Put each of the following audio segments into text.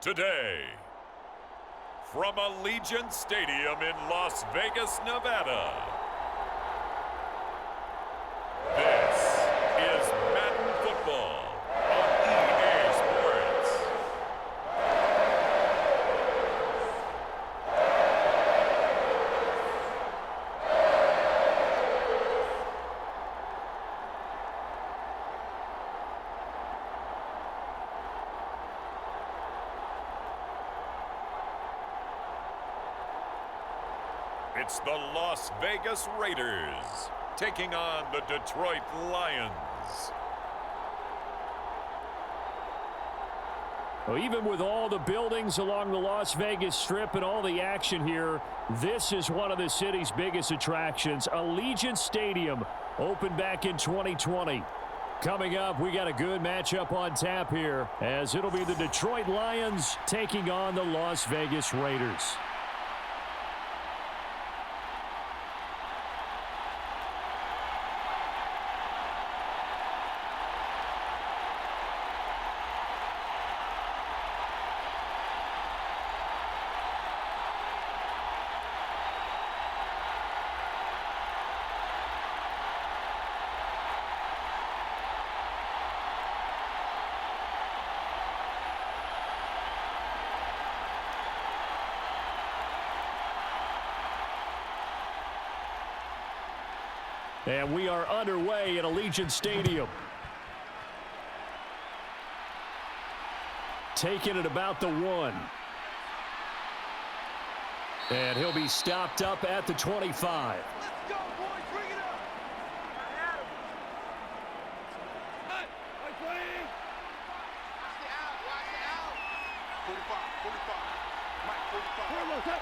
today. From Allegiant Stadium in Las Vegas, Nevada, this is Madden Football on EA Sports. It's the Las Vegas Raiders taking on the Detroit Lions. Well, even with all the buildings along the Las Vegas Strip and all the action here, this is one of the city's biggest attractions. Allegiant Stadium opened back in 2020. Coming up, we got a good matchup on tap here, as it'll be the Detroit Lions taking on the Las Vegas Raiders. And we are underway at Allegiant Stadium. Taking it about the 1. And he'll be stopped up at the 25. Let's go, boys. Bring it up. Hey, play. Watch the out. Watch the out. 45. Mike, 45.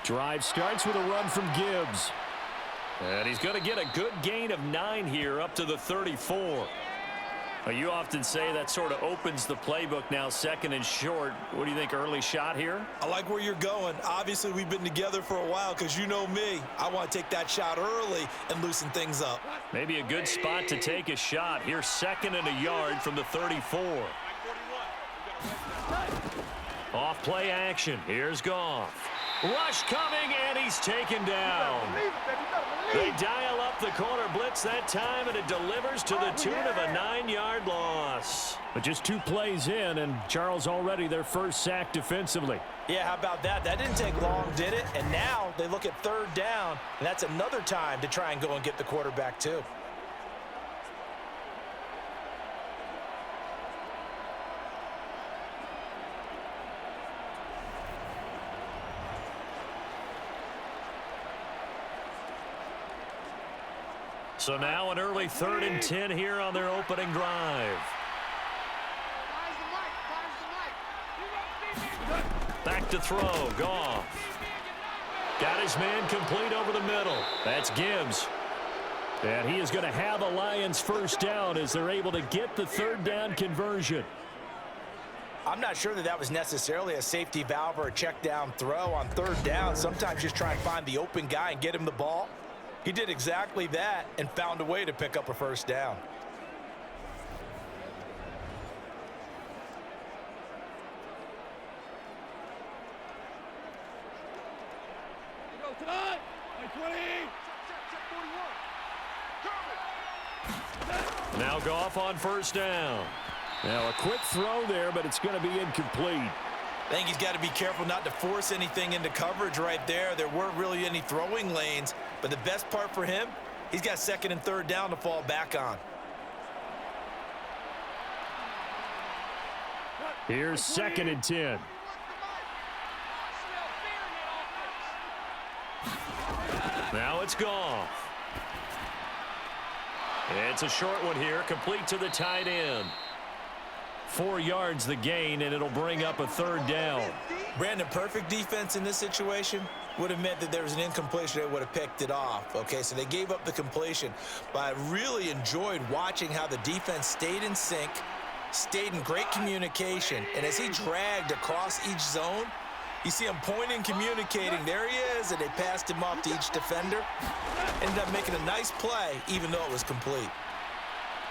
Drive starts with a run from Gibbs. And he's going to get a good gain of 9 here up to the 34. Well, you often say that sort of opens the playbook now, second and short. What do you think, early shot here? I like where you're going. Obviously, we've been together for a while because you know me. I want to take that shot early and loosen things up. Maybe a good spot to take a shot. Here's second and a yard from the 34. Off play action. Here's Goff. Rush coming, and he's taken down. They dial up the corner blitz that time, and it delivers to the tune of a 9-yard loss. But just 2 plays in, and Charles already their first sack defensively. Yeah, how about that? That didn't take long, did it? And now they look at 3rd down, and that's another time to try and go and get the quarterback too. So now an early 3rd and 10 here on their opening drive. Back to throw, Goff. Got his man complete over the middle. That's Gibbs. And he is going to have a Lions first down as they're able to get the 3rd down conversion. I'm not sure that was necessarily a safety valve or a check down throw on 3rd down. Sometimes just try and find the open guy and get him the ball. He did exactly that and found a way to pick up a first down. Now Goff on first down. Now a quick throw there, but it's going to be incomplete. I think he's got to be careful not to force anything into coverage right there. There weren't really any throwing lanes, but the best part for him, he's got 2nd and 3rd down to fall back on. Here's 2nd and 10. Now it's Goff. It's a short one here, complete to the tight end. 4 yards the gain, and it'll bring up a 3rd down. Brandon, perfect defense in this situation would have meant that there was an incompletion that would have picked it off. Okay, so they gave up the completion, but I really enjoyed watching how the defense stayed in sync, stayed in great communication, and as he dragged across each zone, you see him pointing, communicating. There he is, and they passed him off to each defender. Ended up making a nice play, even though it was complete.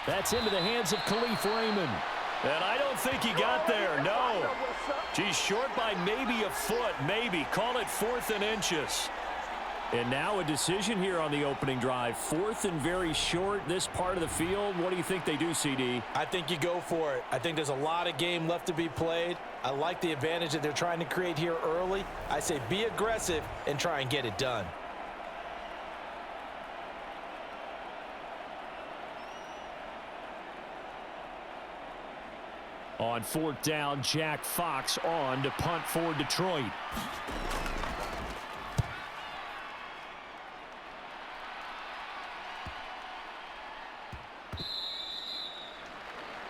That's into the hands of Khalif Raymond. And I don't think he got there, no. He's short by maybe a foot, maybe. Call it 4th and inches. And now a decision here on the opening drive. 4th and very short, this part of the field. What do you think they do, CD? I think you go for it. I think there's a lot of game left to be played. I like the advantage that they're trying to create here early. I say be aggressive and try and get it done. On 4th down, Jack Fox on to punt for Detroit.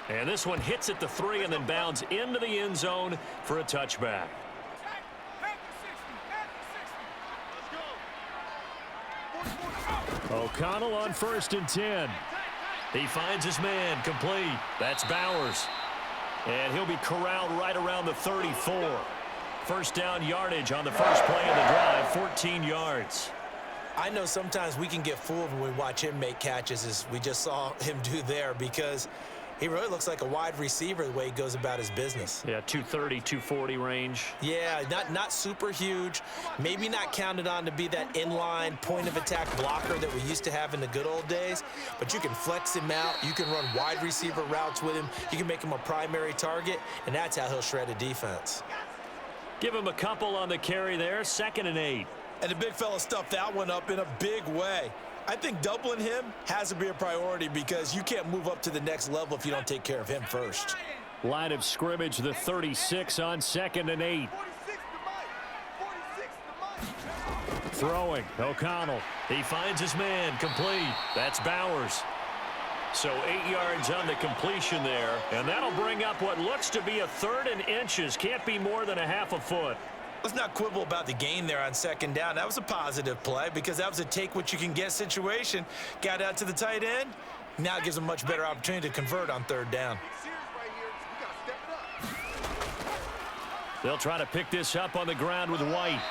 And this one hits at the 3 and then bounds into the end zone for a touchback. O'Connell on 1st and 10. He finds his man, complete. That's Bowers. And he'll be corralled right around the 34. First down yardage on the first play of the drive, 14 yards. I know sometimes we can get fooled when we watch him make catches, as we just saw him do there, because he really looks like a wide receiver the way he goes about his business. Yeah, 230, 240 range. Yeah, not super huge. Maybe not counted on to be that inline point-of-attack blocker that we used to have in the good old days. But you can flex him out. You can run wide receiver routes with him. You can make him a primary target, and that's how he'll shred a defense. Give him a couple on the carry there. 2nd and 8. And the big fella stuffed that one up in a big way. I think doubling him has to be a priority because you can't move up to the next level if you don't take care of him first. Line of scrimmage, the 36 on 2nd and 8. Throwing, O'Connell. He finds his man, complete. That's Bowers. So 8 yards on the completion there, and that'll bring up what looks to be a 3rd and inches. Can't be more than a half a foot. Let's not quibble about the gain there on 2nd down. That was a positive play because that was a take-what-you-can-get situation. Got out to the tight end. Now it gives them a much better opportunity to convert on 3rd down. They'll try to pick this up on the ground with White.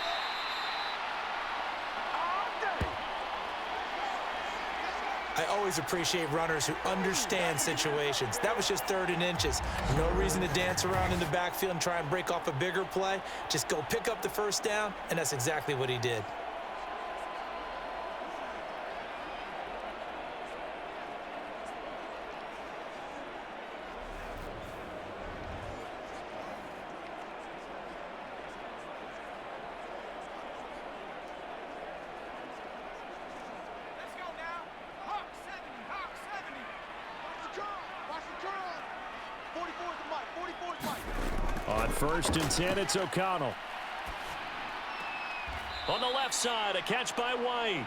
I always appreciate runners who understand situations. That was just 3rd and inches. No reason to dance around in the backfield and try and break off a bigger play. Just go pick up the 1st down, and that's exactly what he did. On 1st and 10, it's O'Connell. On the left side, a catch by White.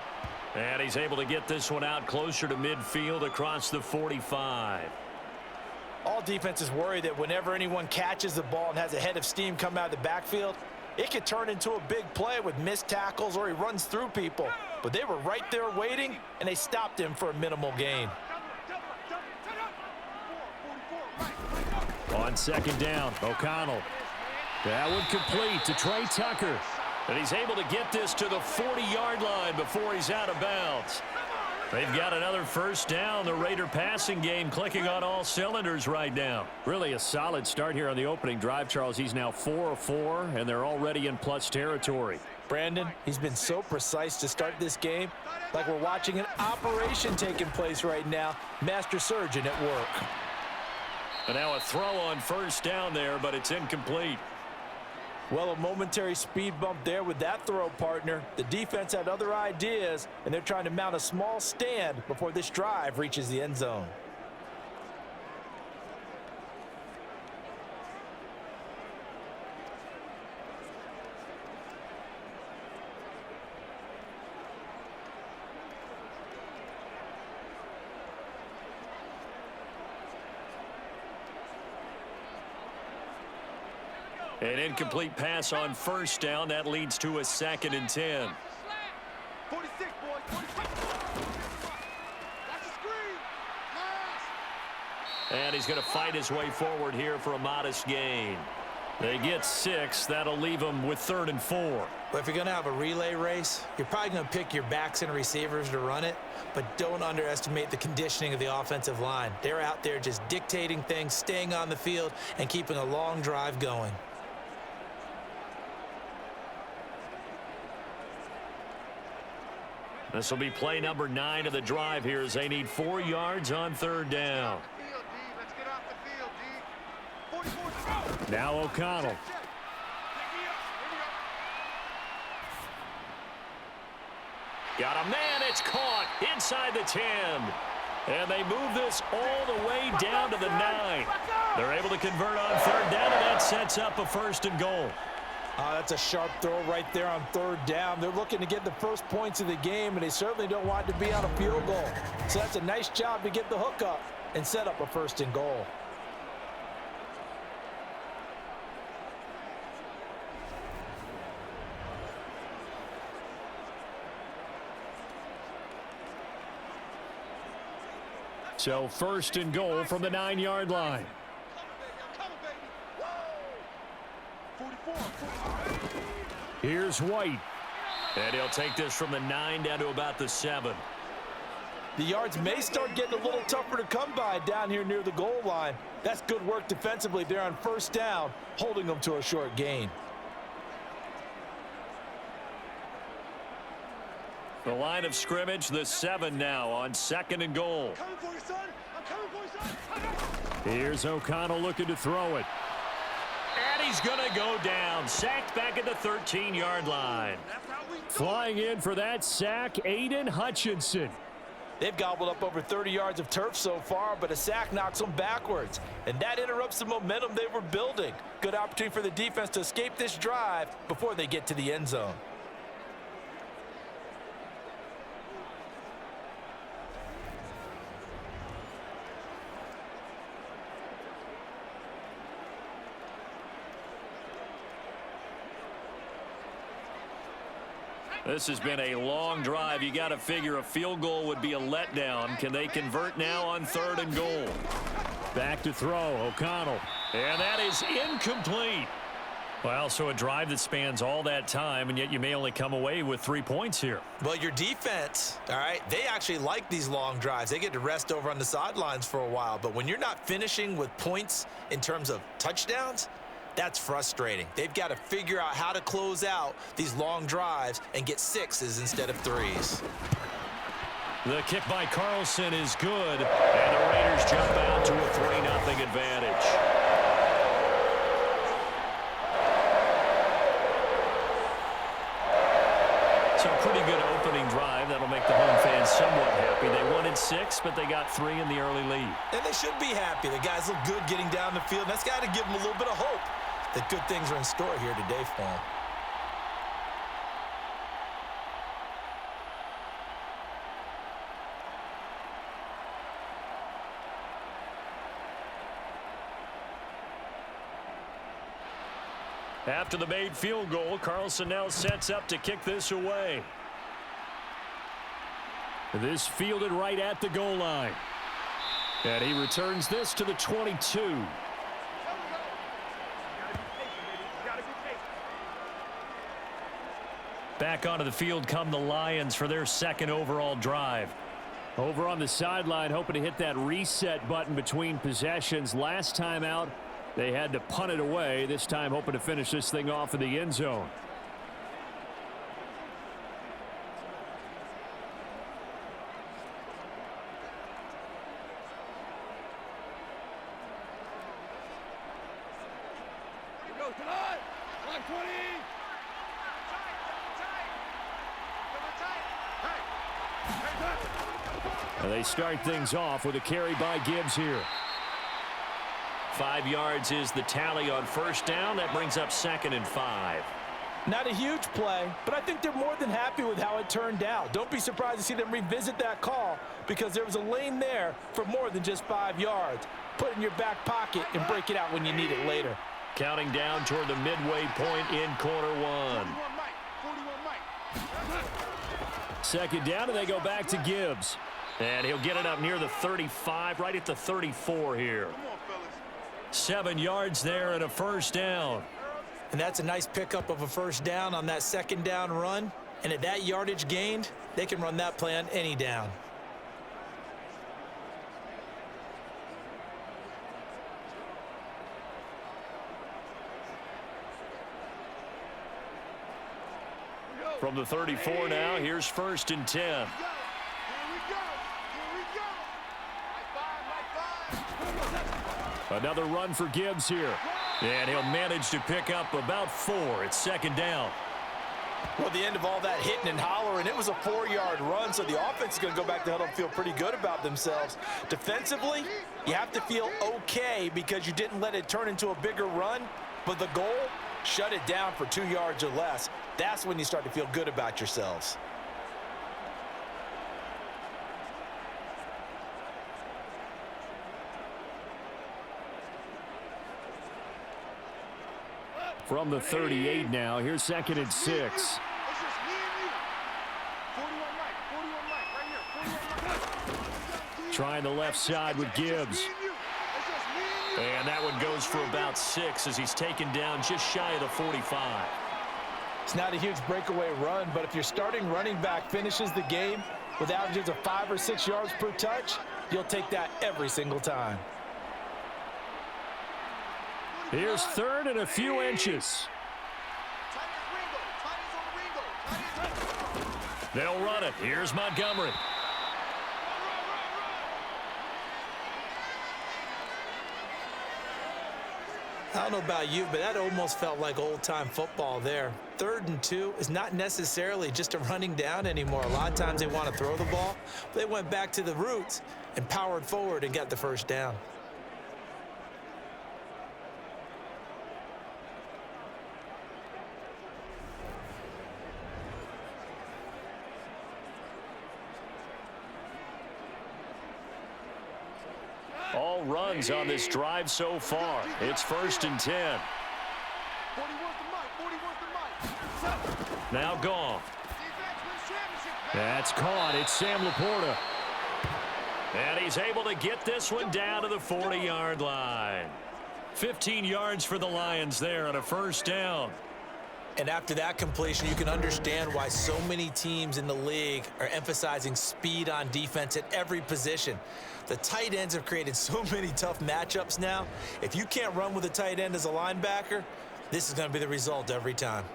And he's able to get this one out closer to midfield across the 45. All defenses worry that whenever anyone catches the ball and has a head of steam come out of the backfield, it could turn into a big play with missed tackles or he runs through people. But they were right there waiting, and they stopped him for a minimal gain. On 2nd down, O'Connell. That one complete to Trey Tucker. And he's able to get this to the 40-yard line before he's out of bounds. They've got another 1st down. The Raider passing game clicking on all cylinders right now. Really a solid start here on the opening drive, Charles. He's now 4 of 4, and they're already in plus territory. Brandon, he's been so precise to start this game, like we're watching an operation taking place right now. Master surgeon at work. And now a throw on 1st down there, but it's incomplete. Well, a momentary speed bump there with that throw, partner. The defense had other ideas, and they're trying to mount a small stand before this drive reaches the end zone. An incomplete pass on 1st down. That leads to a 2nd and 10. 46, boys. 46. That's a screen. Nice. And he's going to fight his way forward here for a modest gain. They get 6. That'll leave them with 3rd and 4. But if you're going to have a relay race, you're probably going to pick your backs and receivers to run it, but don't underestimate the conditioning of the offensive line. They're out there just dictating things, staying on the field, and keeping a long drive going. This will be play number 9 of the drive here as they need 4 yards on third down. Now O'Connell. Got a man, it's caught inside the 10. And they move this all the way down to the 9. They're able to convert on third down, and that sets up a 1st and goal. That's a sharp throw right there on third down. They're looking to get the first points of the game, and they certainly don't want to be on a field goal. So that's a nice job to get the hook up and set up a 1st and goal. So 1st and goal from the 9-yard line. Here's White. And he'll take this from the 9 down to about the 7. The yards may start getting a little tougher to come by down here near the goal line. That's good work defensively there on 1st down, holding them to a short gain. The line of scrimmage, the 7 now on 2nd and goal. Here's O'Connell looking to throw it. And he's going to go down. Sacked back at the 13-yard line. Flying in for that sack, Aiden Hutchinson. They've gobbled up over 30 yards of turf so far, but a sack knocks them backwards. And that interrupts the momentum they were building. Good opportunity for the defense to escape this drive before they get to the end zone. This has been a long drive. You got to figure a field goal would be a letdown. Can they convert now on 3rd and goal? Back to throw, O'Connell. And that is incomplete. Well, so a drive that spans all that time, and yet you may only come away with 3 points here. Well, your defense, all right, they actually like these long drives. They get to rest over on the sidelines for a while. But when you're not finishing with points in terms of touchdowns, that's frustrating. They've got to figure out how to close out these long drives and get 6s instead of 3s. The kick by Carlson is good, and the Raiders jump out to a 3-0 advantage. So a pretty good opening drive. That'll make the home fans somewhat happy. They wanted 6, but they got 3 in the early lead. And they should be happy. The guys look good getting down the field. That's got to give them a little bit of hope that good things are in store here today for them. After the made field goal, Carlson now sets up to kick this away. This fielded right at the goal line. And he returns this to the 22. Back onto the field come the Lions for their 2nd overall drive. Over on the sideline, hoping to hit that reset button between possessions. Last time out, they had to punt it away. This time hoping to finish this thing off in the end zone. And they start things off with a carry by Gibbs here. 5 yards is the tally on 1st down. That brings up 2nd and 5. Not a huge play, but I think they're more than happy with how it turned out. Don't be surprised to see them revisit that call because there was a lane there for more than just 5 yards. Put it in your back pocket and break it out when you need it later. Counting down toward the midway point in quarter 1. 2nd down, and they go back to Gibbs. And he'll get it up near the 35, right at the 34 here. 7 yards there and a 1st down. And that's a nice pickup of a first down on that second down run. And at that yardage gained, they can run that play on any down. From the 34 now, here's 1st and 10. Here we go. High five. Another run for Gibbs here. And he'll manage to pick up about 4. It's 2nd down. Well, the end of all that hitting and hollering, it was a 4-yard run, so the offense is going to go back to huddle and feel pretty good about themselves. Defensively, you have to feel okay because you didn't let it turn into a bigger run, but the goal, shut it down for 2 yards or less. That's when you start to feel good about yourselves. From the 38 now, here's 2nd and 6. It's just me and you. 41 right. 41 right. Trying the left side with Gibbs. And that one goes for about 6 as he's taken down just shy of the 45. It's not a huge breakaway run, but if your starting running back finishes the game with averages of 5 or 6 yards per touch, you'll take that every single time. Here's 3rd and a few inches. They'll run it. Here's Montgomery. I don't know about you, but that almost felt like old-time football there. 3rd and 2 is not necessarily just a running down anymore. A lot of times they want to throw the ball. They went back to the roots and powered forward and got the first down. All runs on this drive so far. It's 1st and 10. Now gone. That's caught. It's Sam Laporta. And he's able to get this one down to the 40-yard line. 15 yards for the Lions there on a first down. And after that completion, you can understand why so many teams in the league are emphasizing speed on defense at every position. The tight ends have created so many tough matchups now. If you can't run with a tight end as a linebacker, this is going to be the result every time.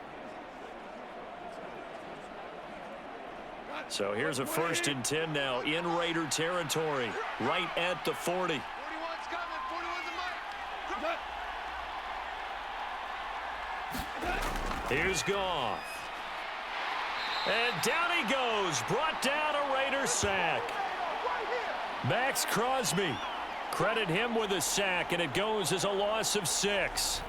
So here's a 1st and 10 now in Raider territory, right at the 40. 41's coming. 41's the mic. Here's Goff. And down he goes. Brought down a Raider sack. Max Crosby. Credit him with a sack, and it goes as a loss of 6.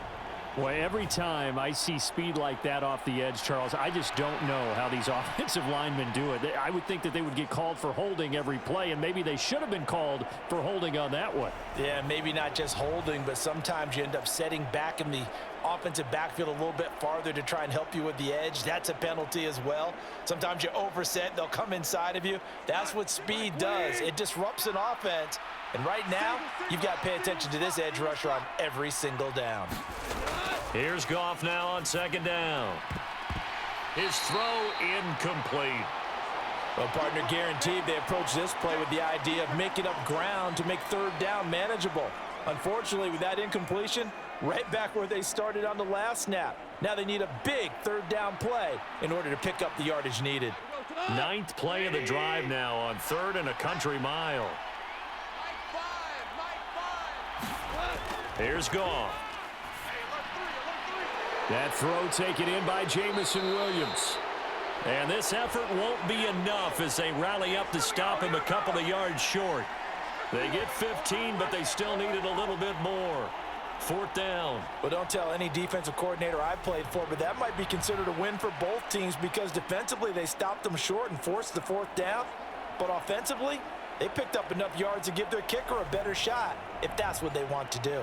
Well, every time I see speed like that off the edge, Charles, I just don't know how these offensive linemen do it. I would think that they would get called for holding every play, and maybe they should have been called for holding on that one. Yeah, maybe not just holding, but sometimes you end up setting back in the offensive backfield a little bit farther to try and help you with the edge. That's a penalty as well. Sometimes you overset, they'll come inside of you. That's what speed does. It disrupts an offense. And right now, you've got to pay attention to this edge rusher on every single down. Here's Goff now on 2nd down. His throw incomplete. Well, partner, guaranteed they approach this play with the idea of making up ground to make 3rd down manageable. Unfortunately, with that incompletion, right back where they started on the last snap. Now they need a big 3rd down play in order to pick up the yardage needed. 9th play of the drive now on 3rd and a country mile. Here's Goff. That throw taken in by Jamison Williams. And this effort won't be enough as they rally up to stop him a couple of yards short. They get 15, but they still needed a little bit more. 4th down. Well, don't tell any defensive coordinator I played for, but that might be considered a win for both teams because defensively they stopped them short and forced the 4th down. But offensively, they picked up enough yards to give their kicker a better shot if that's what they want to do.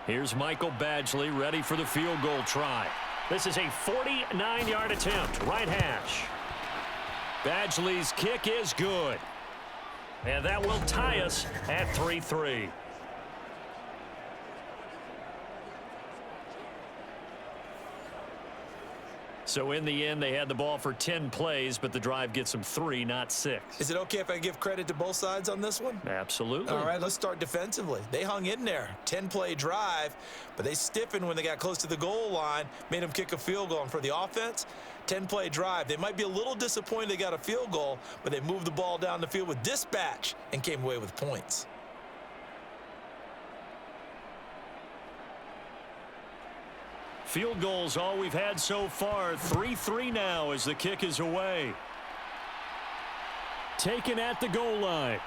Here's Michael Badgley ready for the field goal try. This is a 49-yard attempt, right hash. Badgley's kick is good. And that will tie us at 3-3. So in the end, they had the ball for 10 plays, but the drive gets them 3, not 6. Is it okay if I give credit to both sides on this one? Absolutely. All right, let's start defensively. They hung in there. 10-play drive, but they stiffened when they got close to the goal line, made them kick a field goal. And for the offense, 10-play drive. They might be a little disappointed they got a field goal, but they moved the ball down the field with dispatch and came away with points. Field goals all we've had so far. 3-3 now as the kick is away. Taken at the goal line.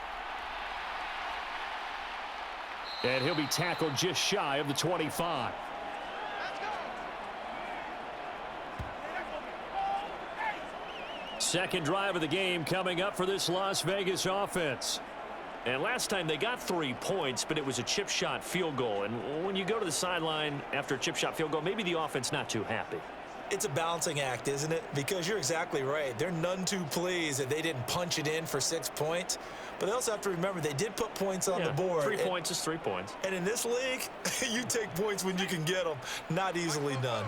And he'll be tackled just shy of the 25. Second drive of the game coming up for this Las Vegas offense. And last time they got 3 points, but it was a chip shot field goal. And when you go to the sideline after a chip shot field goal, maybe the offense not too happy. It's a balancing act, isn't it? Because you're exactly right. They're none too pleased that they didn't punch it in for 6 points. But they also have to remember they did put points on the board. 3 points is 3 points. And in this league, you take points when you can get them. Not easily done.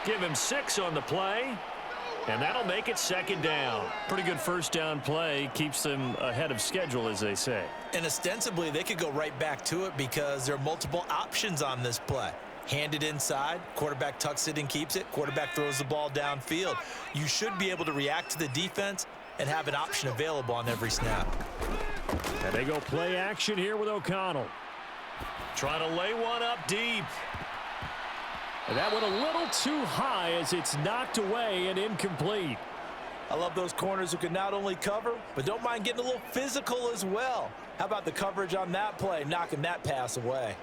Give him 6 on the play, and that'll make it second down. Pretty good first down play. Keeps them ahead of schedule, as they say. And ostensibly, they could go right back to it because there are multiple options on this play. Hand it inside, quarterback tucks it and keeps it, quarterback throws the ball downfield. You should be able to react to the defense and have an option available on every snap. And they go play action here with O'Connell. Trying to lay one up deep. And that went a little too high as it's knocked away and incomplete. I love those corners who can not only cover, but don't mind getting a little physical as well. How about the coverage on that play, knocking that pass away?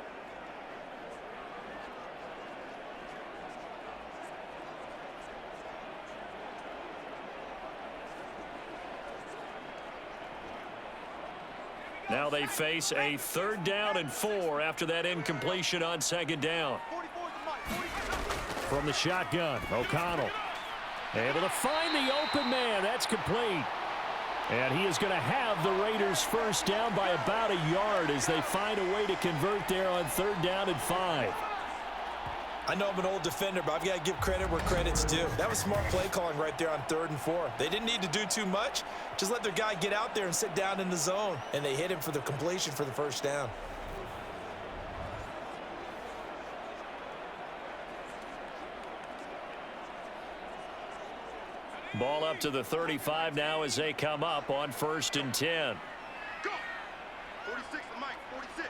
Now they face a 3rd down and 4 after that incompletion on second down. From the shotgun, O'Connell able to find the open man. That's complete. And he is going to have the Raiders first down by about a yard as they find a way to convert there on 3rd down and 5. I know I'm an old defender, but I've got to give credit where credit's due. That was smart play calling right there on 3rd and 4. They didn't need to do too much. Just let their guy get out there and sit down in the zone, and they hit him for the completion for the first down. Ball up to the 35 now as they come up on 1st and 10. Go! 46 to Mike, 46.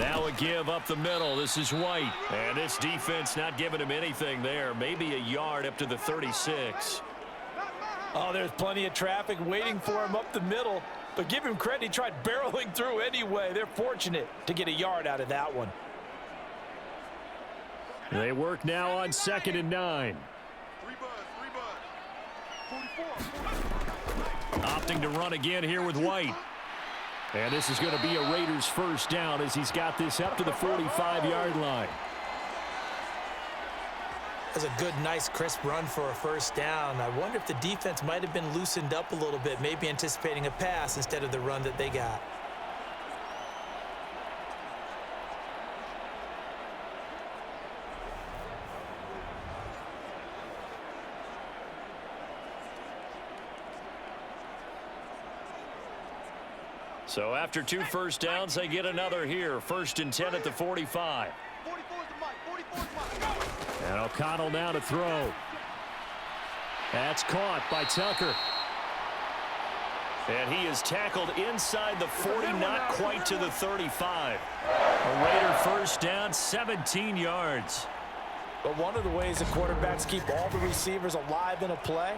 Now a give up the middle. This is White. And this defense not giving him anything there. Maybe a yard up to the 36. Oh, there's plenty of traffic waiting for him up the middle. But give him credit, he tried barreling through anyway. They're fortunate to get a yard out of that one. They work now on 2nd and 9. 44. Opting to run again here with White. And this is going to be a Raiders first down as he's got this up to the 45-yard line. That's a good, nice, crisp run for a first down. I wonder if the defense might have been loosened up a little bit, maybe anticipating a pass instead of the run that they got. So after 2 first downs, they get another here. 1st and 10 at the 45. 44 to Mike, 44 to Mike. And O'Connell now to throw. That's caught by Tucker. And he is tackled inside the 40, not quite to the 35. A Raider first down, 17 yards. But one of the ways that quarterbacks keep all the receivers alive in a play,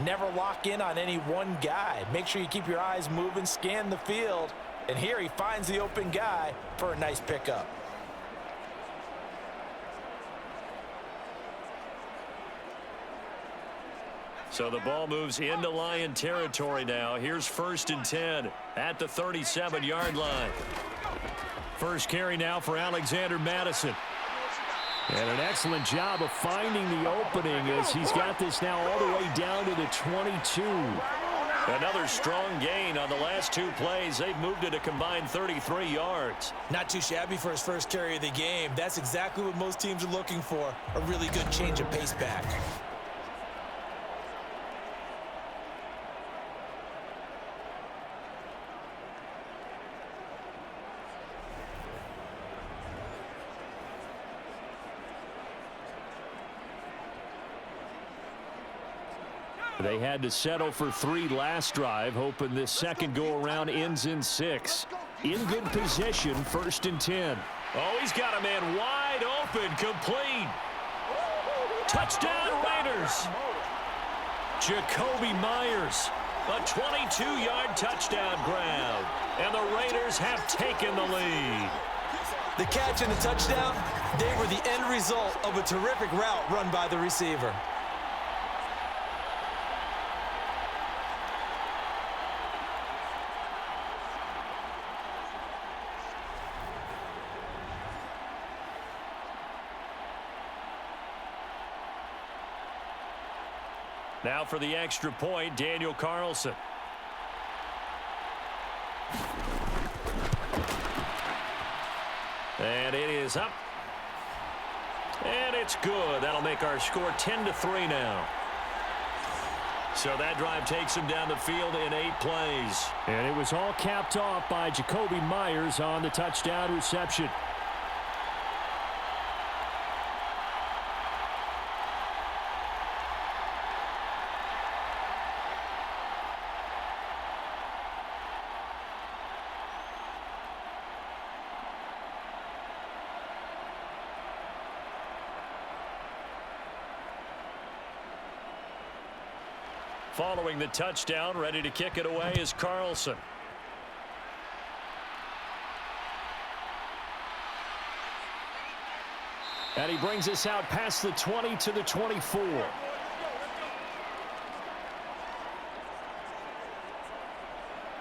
never lock in on any one guy. Make sure you keep your eyes moving, scan the field. And here he finds the open guy for a nice pickup. So the ball moves into Lion territory now. Here's 1st and 10 at the 37-yard line. First carry now for Alexander Madison. And an excellent job of finding the opening as he's got this now all the way down to the 22. Another strong gain on the last two plays. They've moved it a combined 33 yards. Not too shabby for his first carry of the game. That's exactly what most teams are looking for, a really good change of pace back. They had to settle for 3 last drive, hoping this second go-around ends in 6. In good position, 1st and 10. Oh, he's got a man wide open, complete. Touchdown, Raiders. Jacoby Myers, A 22-yard touchdown grab. And the Raiders have taken the lead. The catch and the touchdown, they were the end result of a terrific route run by the receiver. Now for the extra point, Daniel Carlson. And it is up. And it's good. That'll make our score 10-3 now. So that drive takes him down the field in 8 plays. And it was all capped off by Jacoby Myers on the touchdown reception. Following the touchdown, ready to kick it away is Carlson. And he brings us out past the 20 to the 24.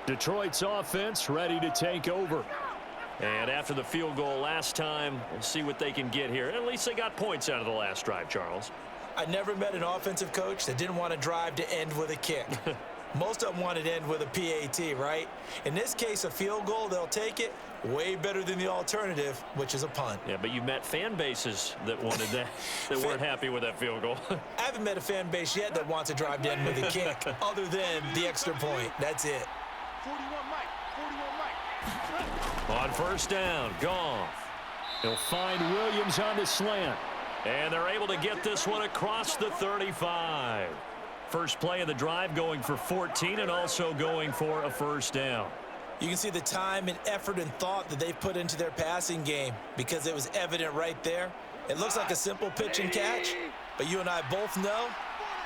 Detroit's offense ready to take over. And after the field goal last time, we'll see what they can get here. At least they got points out of the last drive, Charles. I never met an offensive coach that didn't want to drive to end with a kick. Most of them wanted to end with a PAT, right? In this case, a field goal, they'll take it. Way better than the alternative, which is a punt. Yeah, but you've met fan bases that wanted that, that weren't happy with that field goal. I haven't met a fan base yet that wants to drive to end with a kick, other than the extra point. That's it. 41 Mike. 41 Mike. On first down, Goff. He'll find Williams on the slant. And they're able to get this one across the 35. First play of the drive going for 14 and also going for a first down. You can see the time and effort and thought that they've put into their passing game because it was evident right there. It looks like a simple pitch and catch, but you and I both know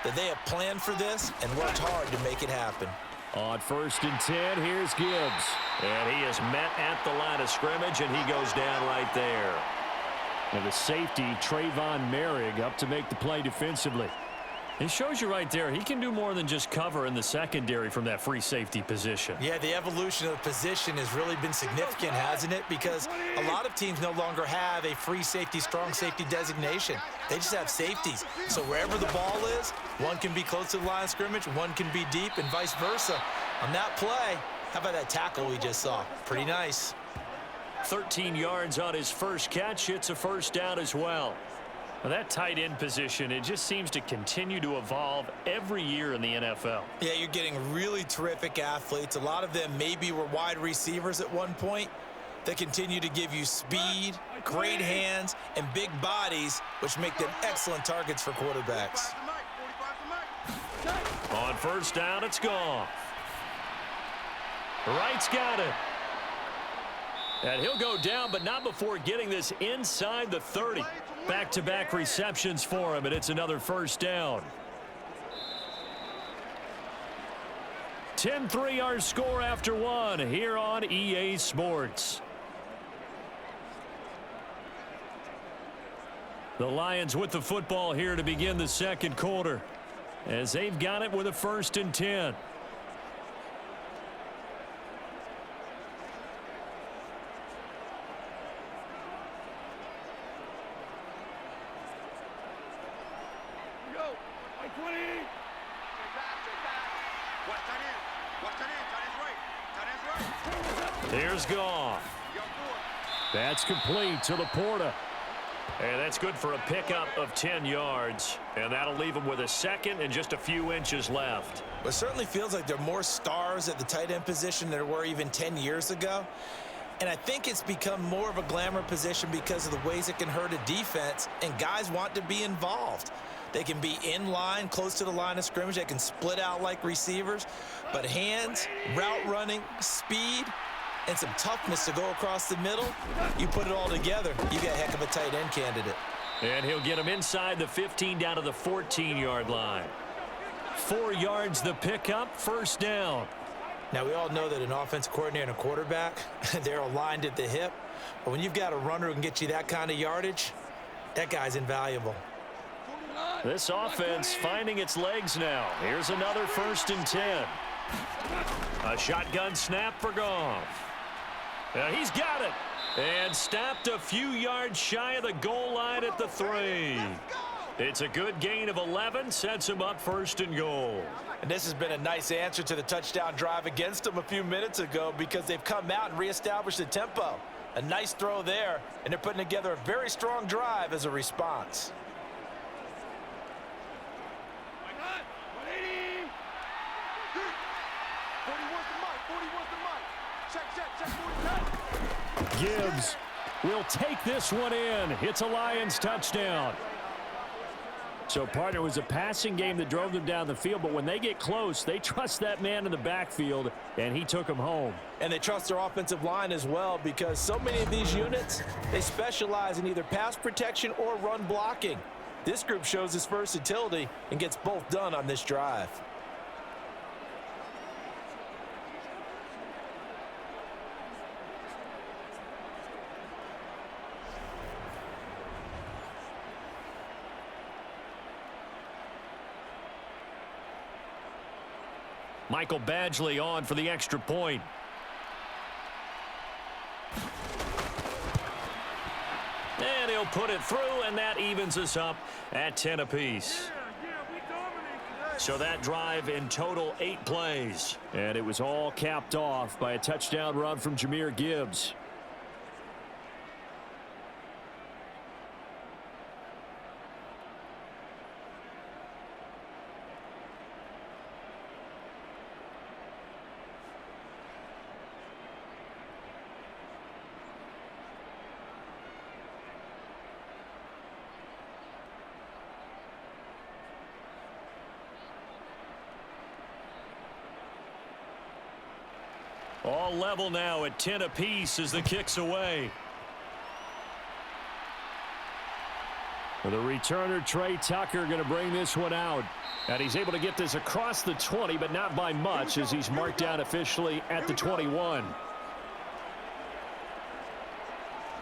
that they have planned for this and worked hard to make it happen. On 1st and 10, here's Gibbs. And he is met at the line of scrimmage, and he goes down right there. And the safety, Trayvon Merrick, up to make the play defensively. It shows you right there, he can do more than just cover in the secondary from that free safety position. Yeah, the evolution of the position has really been significant, hasn't it? Because a lot of teams no longer have a free safety, strong safety designation. They just have safeties. So wherever the ball is, one can be close to the line of scrimmage, one can be deep, and vice versa. On that play, how about that tackle we just saw? Pretty nice. 13 yards on his first catch. It's a first down as well. Well, that tight end position, it just seems to continue to evolve every year in the NFL. Yeah, you're getting really terrific athletes. A lot of them maybe were wide receivers at one point. They continue to give you speed, great hands, and big bodies, which make them excellent targets for quarterbacks. On first down, it's gone. Wright's got it. And he'll go down, but not before getting this inside the 30. Back-to-back receptions for him, and it's another first down. 10-3 our score after one here on EA Sports. The Lions with the football here to begin the second quarter, as they've got it with a 1st and 10. Here's Goff. That's complete to Laporta. And that's good for a pickup of 10 yards. And that'll leave him with a second and just a few inches left. It certainly feels like there are more stars at the tight end position than there were even 10 years ago. And I think it's become more of a glamour position because of the ways it can hurt a defense, and guys want to be involved. They can be in line, close to the line of scrimmage. They can split out like receivers. But hands, route running, speed, and some toughness to go across the middle, you put it all together, you got a heck of a tight end candidate. And he'll get him inside the 15 down to the 14-yard line. 4 yards the pickup, first down. Now, we all know that an offensive coordinator and a quarterback, they're aligned at the hip. But when you've got a runner who can get you that kind of yardage, that guy's invaluable. This offense finding its legs now. Here's another 1st and 10. A shotgun snap for Goff. He's got it. And stopped a few yards shy of the goal line at the 3. It's a good gain of 11, sets him up 1st and goal. And this has been a nice answer to the touchdown drive against them a few minutes ago because they've come out and reestablished the tempo. A nice throw there, and they're putting together a very strong drive as a response. Gibbs will take this one in. It's a Lions touchdown. So, partner, it was a passing game that drove them down the field, but when they get close, they trust that man in the backfield, and he took them home. And they trust their offensive line as well because so many of these units, they specialize in either pass protection or run blocking. This group shows its versatility and gets both done on this drive. Michael Badgley on for the extra point. And he'll put it through, and that evens us up at 10 apiece. So that drive in total 8 plays. And it was all capped off by a touchdown run from Jahmyr Gibbs. All level now at 10 apiece as the kick's away. The returner, Trey Tucker, going to bring this one out. And he's able to get this across the 20, but not by much as he's marked down officially at the 21.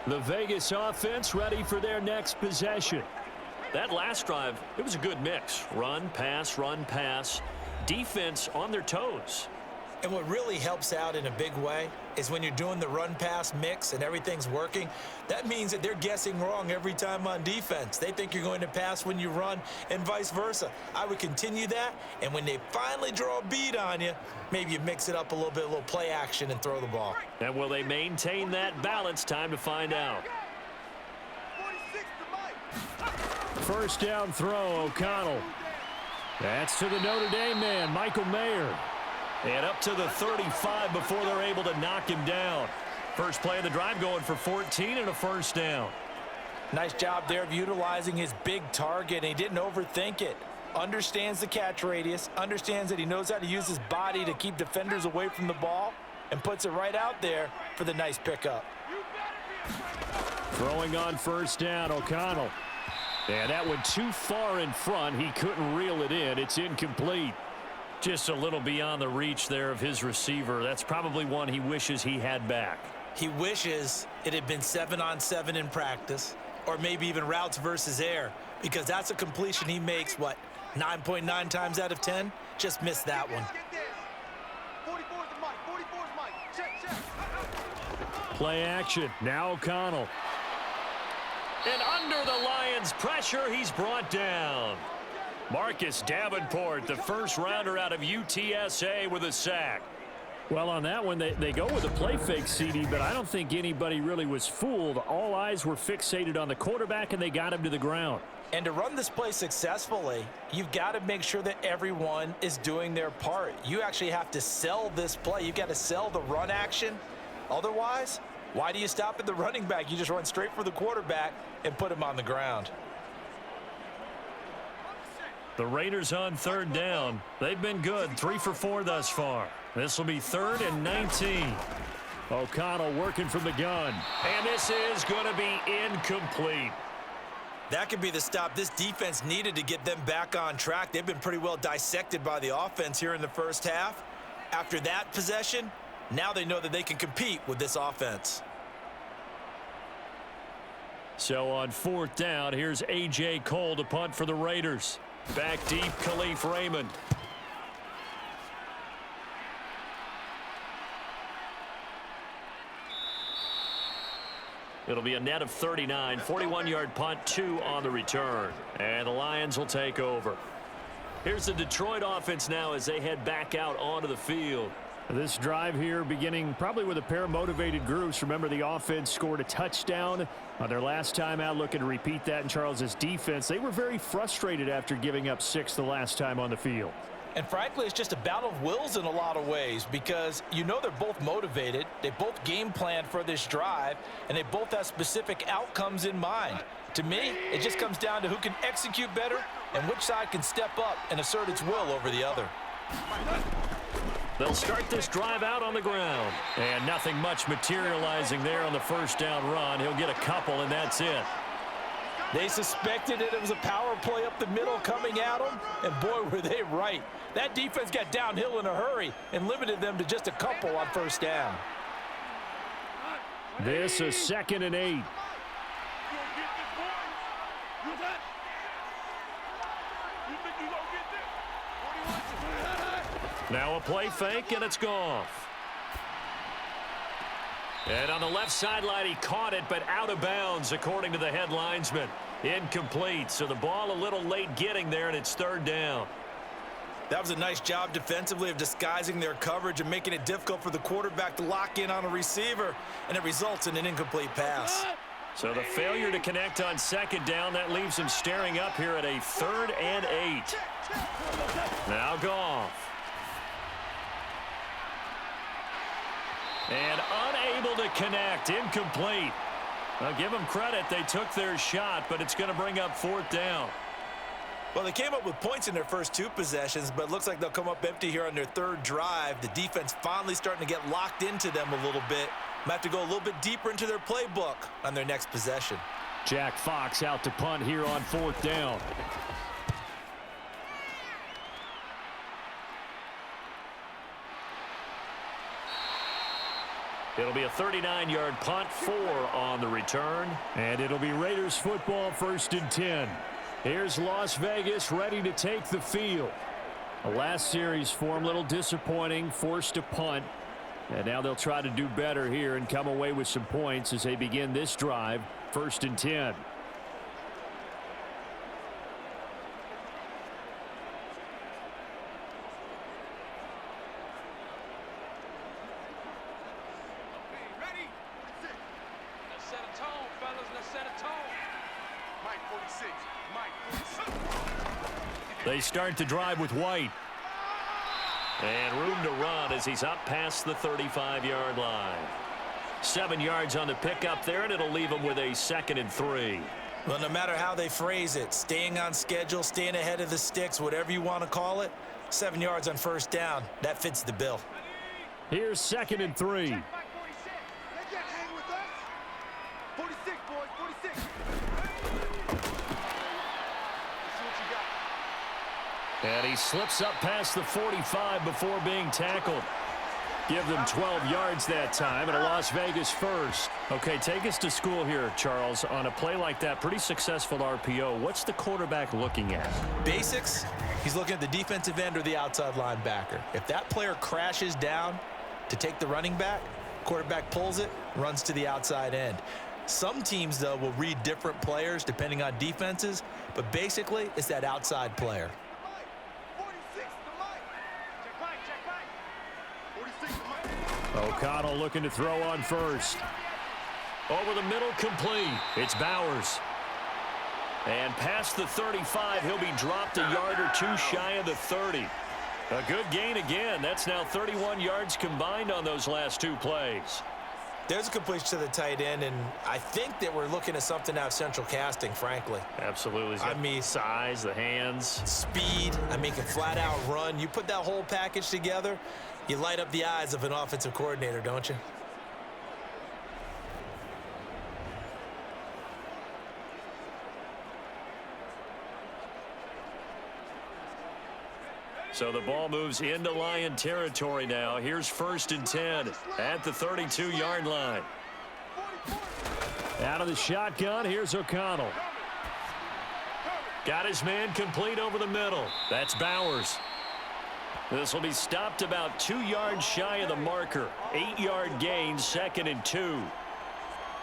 The Vegas offense ready for their next possession. That last drive, it was a good mix. Run, pass, defense on their toes. And what really helps out in a big way is when you're doing the run-pass mix and everything's working, that means that they're guessing wrong every time on defense. They think you're going to pass when you run and vice versa. I would continue that, and when they finally draw a bead on you, maybe you mix it up a little bit, a little play action and throw the ball. And will they maintain that balance? Time to find out. First down throw, O'Connell. That's to the Notre Dame man, Michael Mayer. And up to the 35 before they're able to knock him down. First play of the drive going for 14 and a first down. Nice job there of utilizing his big target, and he didn't overthink it. Understands the catch radius, understands that he knows how to use his body to keep defenders away from the ball, and puts it right out there for the nice pickup. Throwing on first down, O'Connell. And that went too far in front. He couldn't reel it in. It's incomplete. Just a little beyond the reach there of his receiver. That's probably one he wishes he had back. He wishes it had been 7-on-7 in practice, or maybe even routes versus air, because that's a completion he makes, 9.9 times out of 10? Just missed that one. Play action. Now O'Connell. And under the Lions' pressure, he's brought down. Marcus Davenport, the first rounder out of UTSA with a sack. Well, on that one, they go with a play fake, CD, but I don't think anybody really was fooled. All eyes were fixated on the quarterback, and they got him to the ground. And to run this play successfully, you've got to make sure that everyone is doing their part. You actually have to sell this play. You've got to sell the run action. Otherwise, why do you stop at the running back? You just run straight for the quarterback and put him on the ground. The Raiders on third down. They've been good, 3 for 4 thus far. This will be 3rd and 19. O'Connell working from the gun. And this is going to be incomplete. That could be the stop this defense needed to get them back on track. They've been pretty well dissected by the offense here in the first half. After that possession, now they know that they can compete with this offense. So on 4th down, here's A.J. Cole to punt for the Raiders. Back deep, Khalif Raymond. It'll be a net of 39, 41-yard punt, 2 on the return. And the Lions will take over. Here's the Detroit offense now as they head back out onto the field. This drive here beginning probably with a pair of motivated groups. Remember, the offense scored a touchdown on their last time out, looking to repeat that in Charles's defense. They were very frustrated after giving up 6 the last time on the field. And frankly, it's just a battle of wills in a lot of ways because you know they're both motivated. They both game planned for this drive, and they both have specific outcomes in mind. To me, it just comes down to who can execute better and which side can step up and assert its will over the other. They'll start this drive out on the ground. And nothing much materializing there on the first down run. He'll get a couple, and that's it. They suspected that it was a power play up the middle coming at them, and boy, were they right. That defense got downhill in a hurry and limited them to just a couple on first down. This is 2nd and 8. Now a play fake, and it's Goff. And on the left sideline, he caught it, but out of bounds, according to the head linesman. Incomplete, so the ball a little late getting there, and it's 3rd down. That was a nice job defensively of disguising their coverage and making it difficult for the quarterback to lock in on a receiver, and it results in an incomplete pass. So the failure to connect on 2nd down, that leaves him staring up here at a 3rd and 8. Now Goff. And unable to connect, incomplete. I'll give them credit, they took their shot, but it's going to bring up 4th down. Well, they came up with points in their first 2 possessions, but it looks like they'll come up empty here on their 3rd drive. The defense finally starting to get locked into them a little bit. Might have to go a little bit deeper into their playbook on their next possession. Jack Fox out to punt here on 4th down. It'll be a 39-yard punt, 4 on the return. And it'll be Raiders football, 1st and 10. Here's Las Vegas ready to take the field. The last series for them, a little disappointing, forced to punt. And now they'll try to do better here and come away with some points as they begin this drive, 1st and 10. They start the drive with White. And room to run as he's up past the 35-yard line. 7 yards on the pickup there, and it'll leave him with a 2nd and 3. Well, no matter how they phrase it, staying on schedule, staying ahead of the sticks, whatever you want to call it, 7 yards on first down, that fits the bill. Here's 2nd and 3. And he slips up past the 45 before being tackled. Give them 12 yards that time, and a Las Vegas first. Okay, take us to school here, Charles. On a play like that, pretty successful RPO. What's the quarterback looking at? Basics, he's looking at the defensive end or the outside linebacker. If that player crashes down to take the running back, quarterback pulls it, runs to the outside end. Some teams, though, will read different players depending on defenses, but basically it's that outside player. O'Connell looking to throw on first. Over the middle, complete. It's Bowers. And past the 35, he'll be dropped a yard or two shy of the 30. A good gain again. That's now 31 yards combined on those last two plays. There's a completion to the tight end, and I think that we're looking at something out of central casting, frankly. Absolutely. I mean, size, the hands. Speed, can flat out run. You put that whole package together, you light up the eyes of an offensive coordinator, don't you? So the ball moves into Lion territory now. Here's 1st and 10 at the 32-yard line. Out of the shotgun, here's O'Connell. Got his man complete over the middle. That's Bowers. This will be stopped about 2 yards shy of the marker. 8-yard gain, 2nd and 2.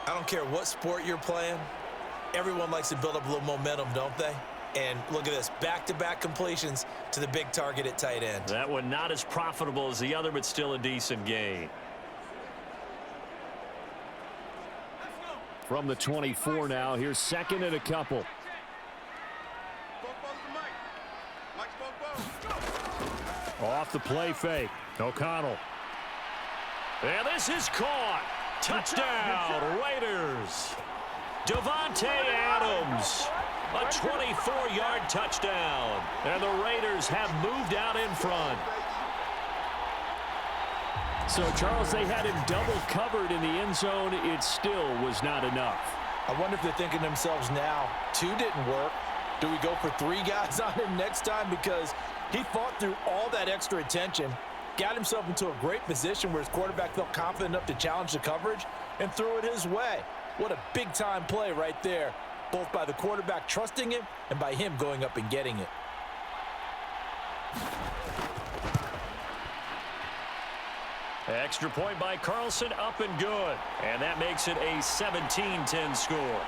I don't care what sport you're playing. Everyone likes to build up a little momentum, don't they? And look at this, back-to-back completions to the big target at tight end. That one not as profitable as the other, but still a decent gain. From the 24 now, here's 2nd and a couple. Off the play fake, O'Connell. And this is caught. Touchdown, Raiders. Devontae Adams. A 24-yard touchdown. And the Raiders have moved out in front. So, Charles, they had him double covered in the end zone. It still was not enough. I wonder if they're thinking to themselves now, 2 didn't work. Do we go for 3 guys on him next time? Because he fought through all that extra attention, got himself into a great position where his quarterback felt confident enough to challenge the coverage and threw it his way. What a big-time play right there, both by the quarterback trusting him and by him going up and getting it. Extra point by Carlson, up and good. And that makes it a 17-10 score.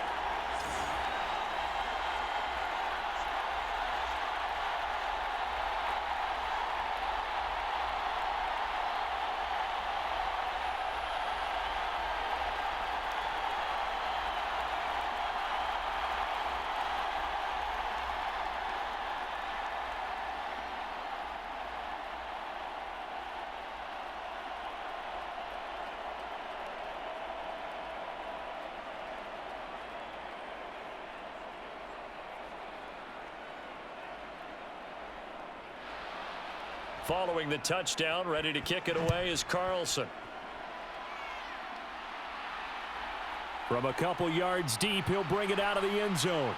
Following the touchdown, ready to kick it away is Carlson. From a couple yards deep, he'll bring it out of the end zone.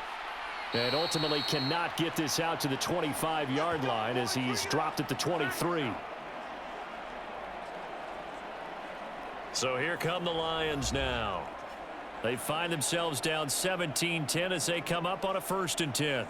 And ultimately cannot get this out to the 25-yard line as he's dropped at the 23. So here come the Lions now. They find themselves down 17-10 as they come up on a 1st and 10.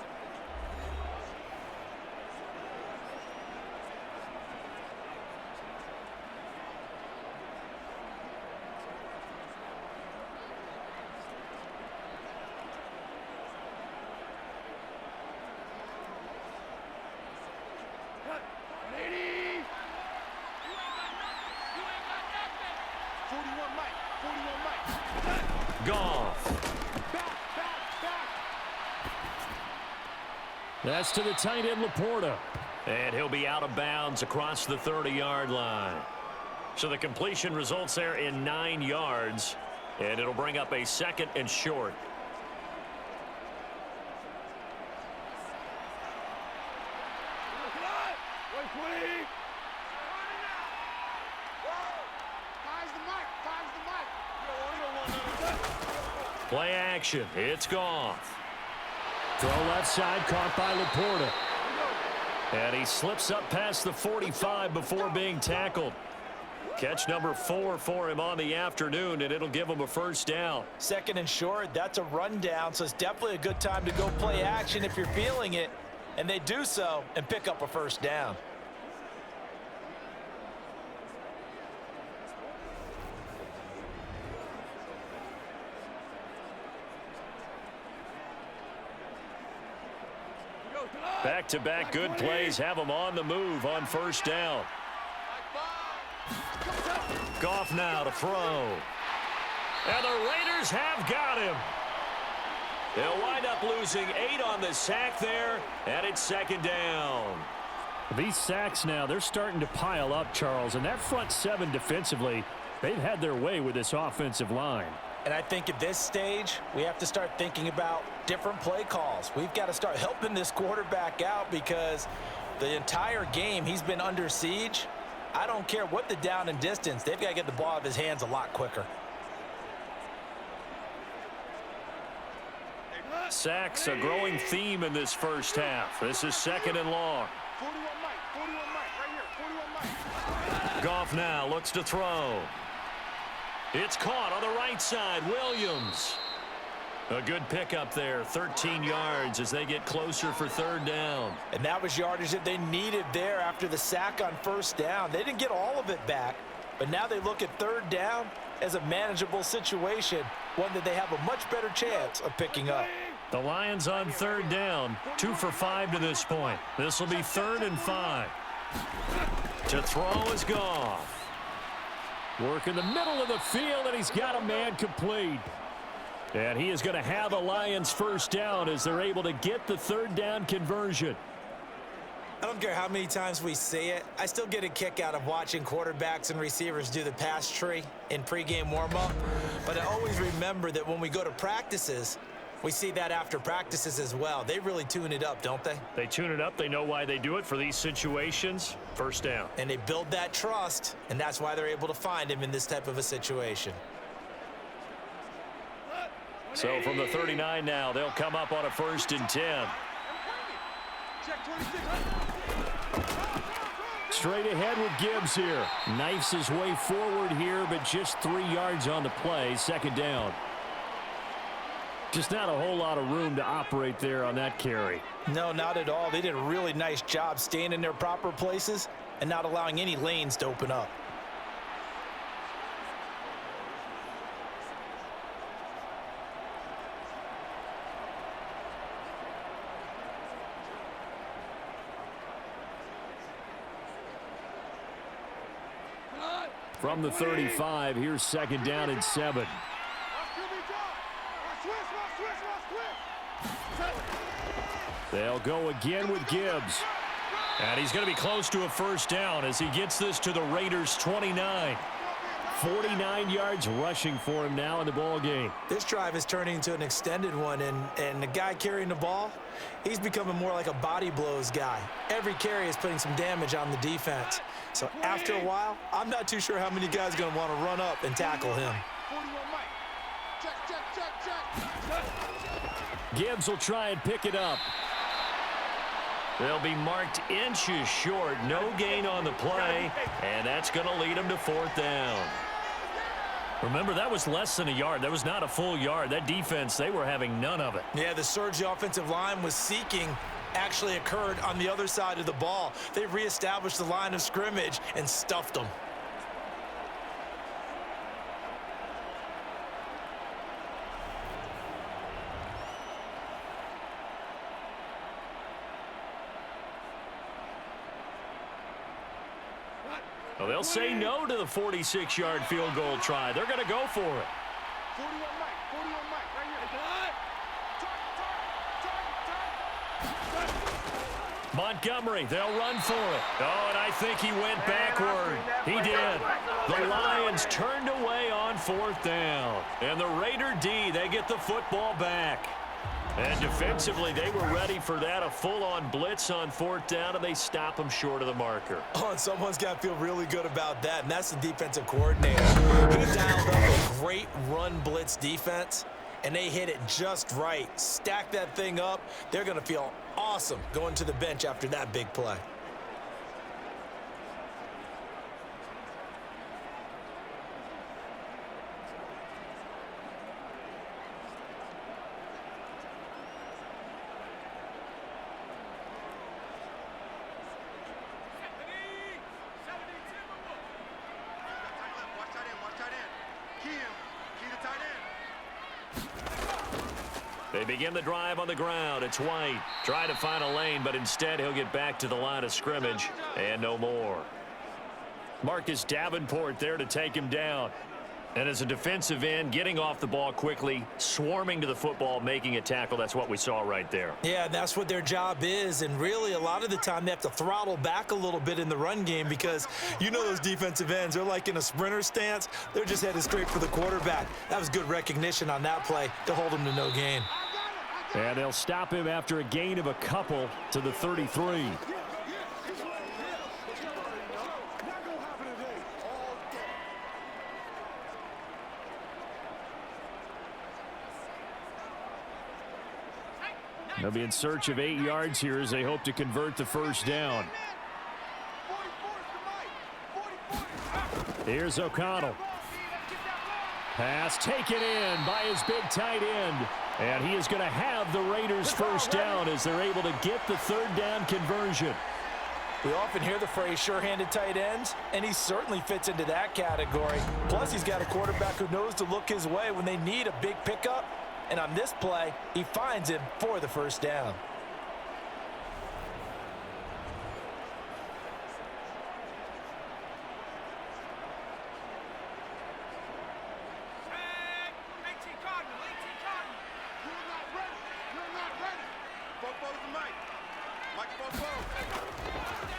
That's to the tight end, Laporta. And he'll be out of bounds across the 30-yard line. So the completion results there in 9 yards. And it'll bring up a 2nd and short. Play action. It's Goff. Throw left side, caught by Laporta. And he slips up past the 45 before being tackled. Catch number 4 for him on the afternoon, and it'll give him a 1st down. 2nd and short, that's a rundown, so it's definitely a good time to go play action if you're feeling it. And they do so and pick up a 1st down. Back-to-back good plays have them on the move on 1st down. Goff now to throw. And the Raiders have got him. They'll wind up losing 8 on the sack there, and it's second down. These sacks now, they're starting to pile up, Charles, and that front 7 defensively, they've had their way with this offensive line. And I think at this stage, we have to start thinking about different play calls. We've got to start helping this quarterback out because the entire game he's been under siege. I don't care what the down and distance. They've got to get the ball out of his hands a lot quicker. Sacks, a growing theme in this first half. This is second and long. 41 Mike, right here, 41 Mike. Goff now looks to throw. It's caught on the right side. Williams. A good pickup there, 13 yards as they get closer for third down. And that was yardage that they needed there after the sack on first down. They didn't get all of it back, but now they look at third down as a manageable situation, one that they have a much better chance of picking up. The Lions on third down, 2 for 5 to this point. This will be 3rd and 5. To throw is Goff. Work in the middle of the field, and he's got a man complete. And he is going to have a Lions first down as they're able to get the third down conversion. I don't care how many times we say it. I still get a kick out of watching quarterbacks and receivers do the pass tree in pregame warm-up. But I always remember that when we go to practices, we see that after practices as well. They really tune it up, don't they? They tune it up. They know why they do it for these situations. First down. And they build that trust, and that's why they're able to find him in this type of a situation. So from the 39 now, they'll come up on a 1st and 10. Straight ahead with Gibbs here. Knifes his way forward here, but just 3 yards on the play. Second down. Just not a whole lot of room to operate there on that carry. No, not at all. They did a really nice job staying in their proper places and not allowing any lanes to open up. From the 35, here's second down and 7. They'll go again with Gibbs. And he's going to be close to a first down as he gets this to the Raiders' 29. 49 yards rushing for him now in the ball game. This drive is turning into an extended one, and the guy carrying the ball, he's becoming more like a body blows guy. Every carry is putting some damage on the defense. So after a while, I'm not too sure how many guys are going to want to run up and tackle him. Gibbs will try and pick it up. They'll be marked inches short. No gain on the play, and that's going to lead them to 4th down. Remember, that was less than a yard. That was not a full yard. That defense, they were having none of it. Yeah, the surge the offensive line was seeking actually occurred on the other side of the ball. They reestablished the line of scrimmage and stuffed them. Well, they'll say no to the 46-yard field goal try. They're going to go for it. 41 Mike, right here. Montgomery, they'll run for it. Oh, and I think he went backward. He did. The Lions turned away on 4th down. And the Raider D, they get the football back. And defensively, they were ready for that, a full-on blitz on 4th down, and they stop them short of the marker. Oh, and someone's got to feel really good about that, and that's the defensive coordinator. He dialed up a great run blitz defense, and they hit it just right. Stack that thing up. They're going to feel awesome going to the bench after that big play. They begin the drive on the ground. It's White trying to find a lane, but instead he'll get back to the line of scrimmage and no more. Marcus Davenport there to take him down. And as a defensive end, getting off the ball quickly, swarming to the football, making a tackle, that's what we saw right there. Yeah, that's what their job is, and really a lot of the time they have to throttle back a little bit in the run game because you know those defensive ends, they're like in a sprinter stance. They're just headed straight for the quarterback. That was good recognition on that play to hold him to no gain. And they'll stop him after a gain of a couple to the 33. They'll be in search of 8 yards here as they hope to convert the first down. Here's O'Connell. Pass taken in by his big tight end. And he is going to have the Raiders first down as they're able to get the third down conversion. We often hear the phrase sure-handed tight ends, and he certainly fits into that category. Plus, he's got a quarterback who knows to look his way when they need a big pickup. And on this play, he finds him for the first down.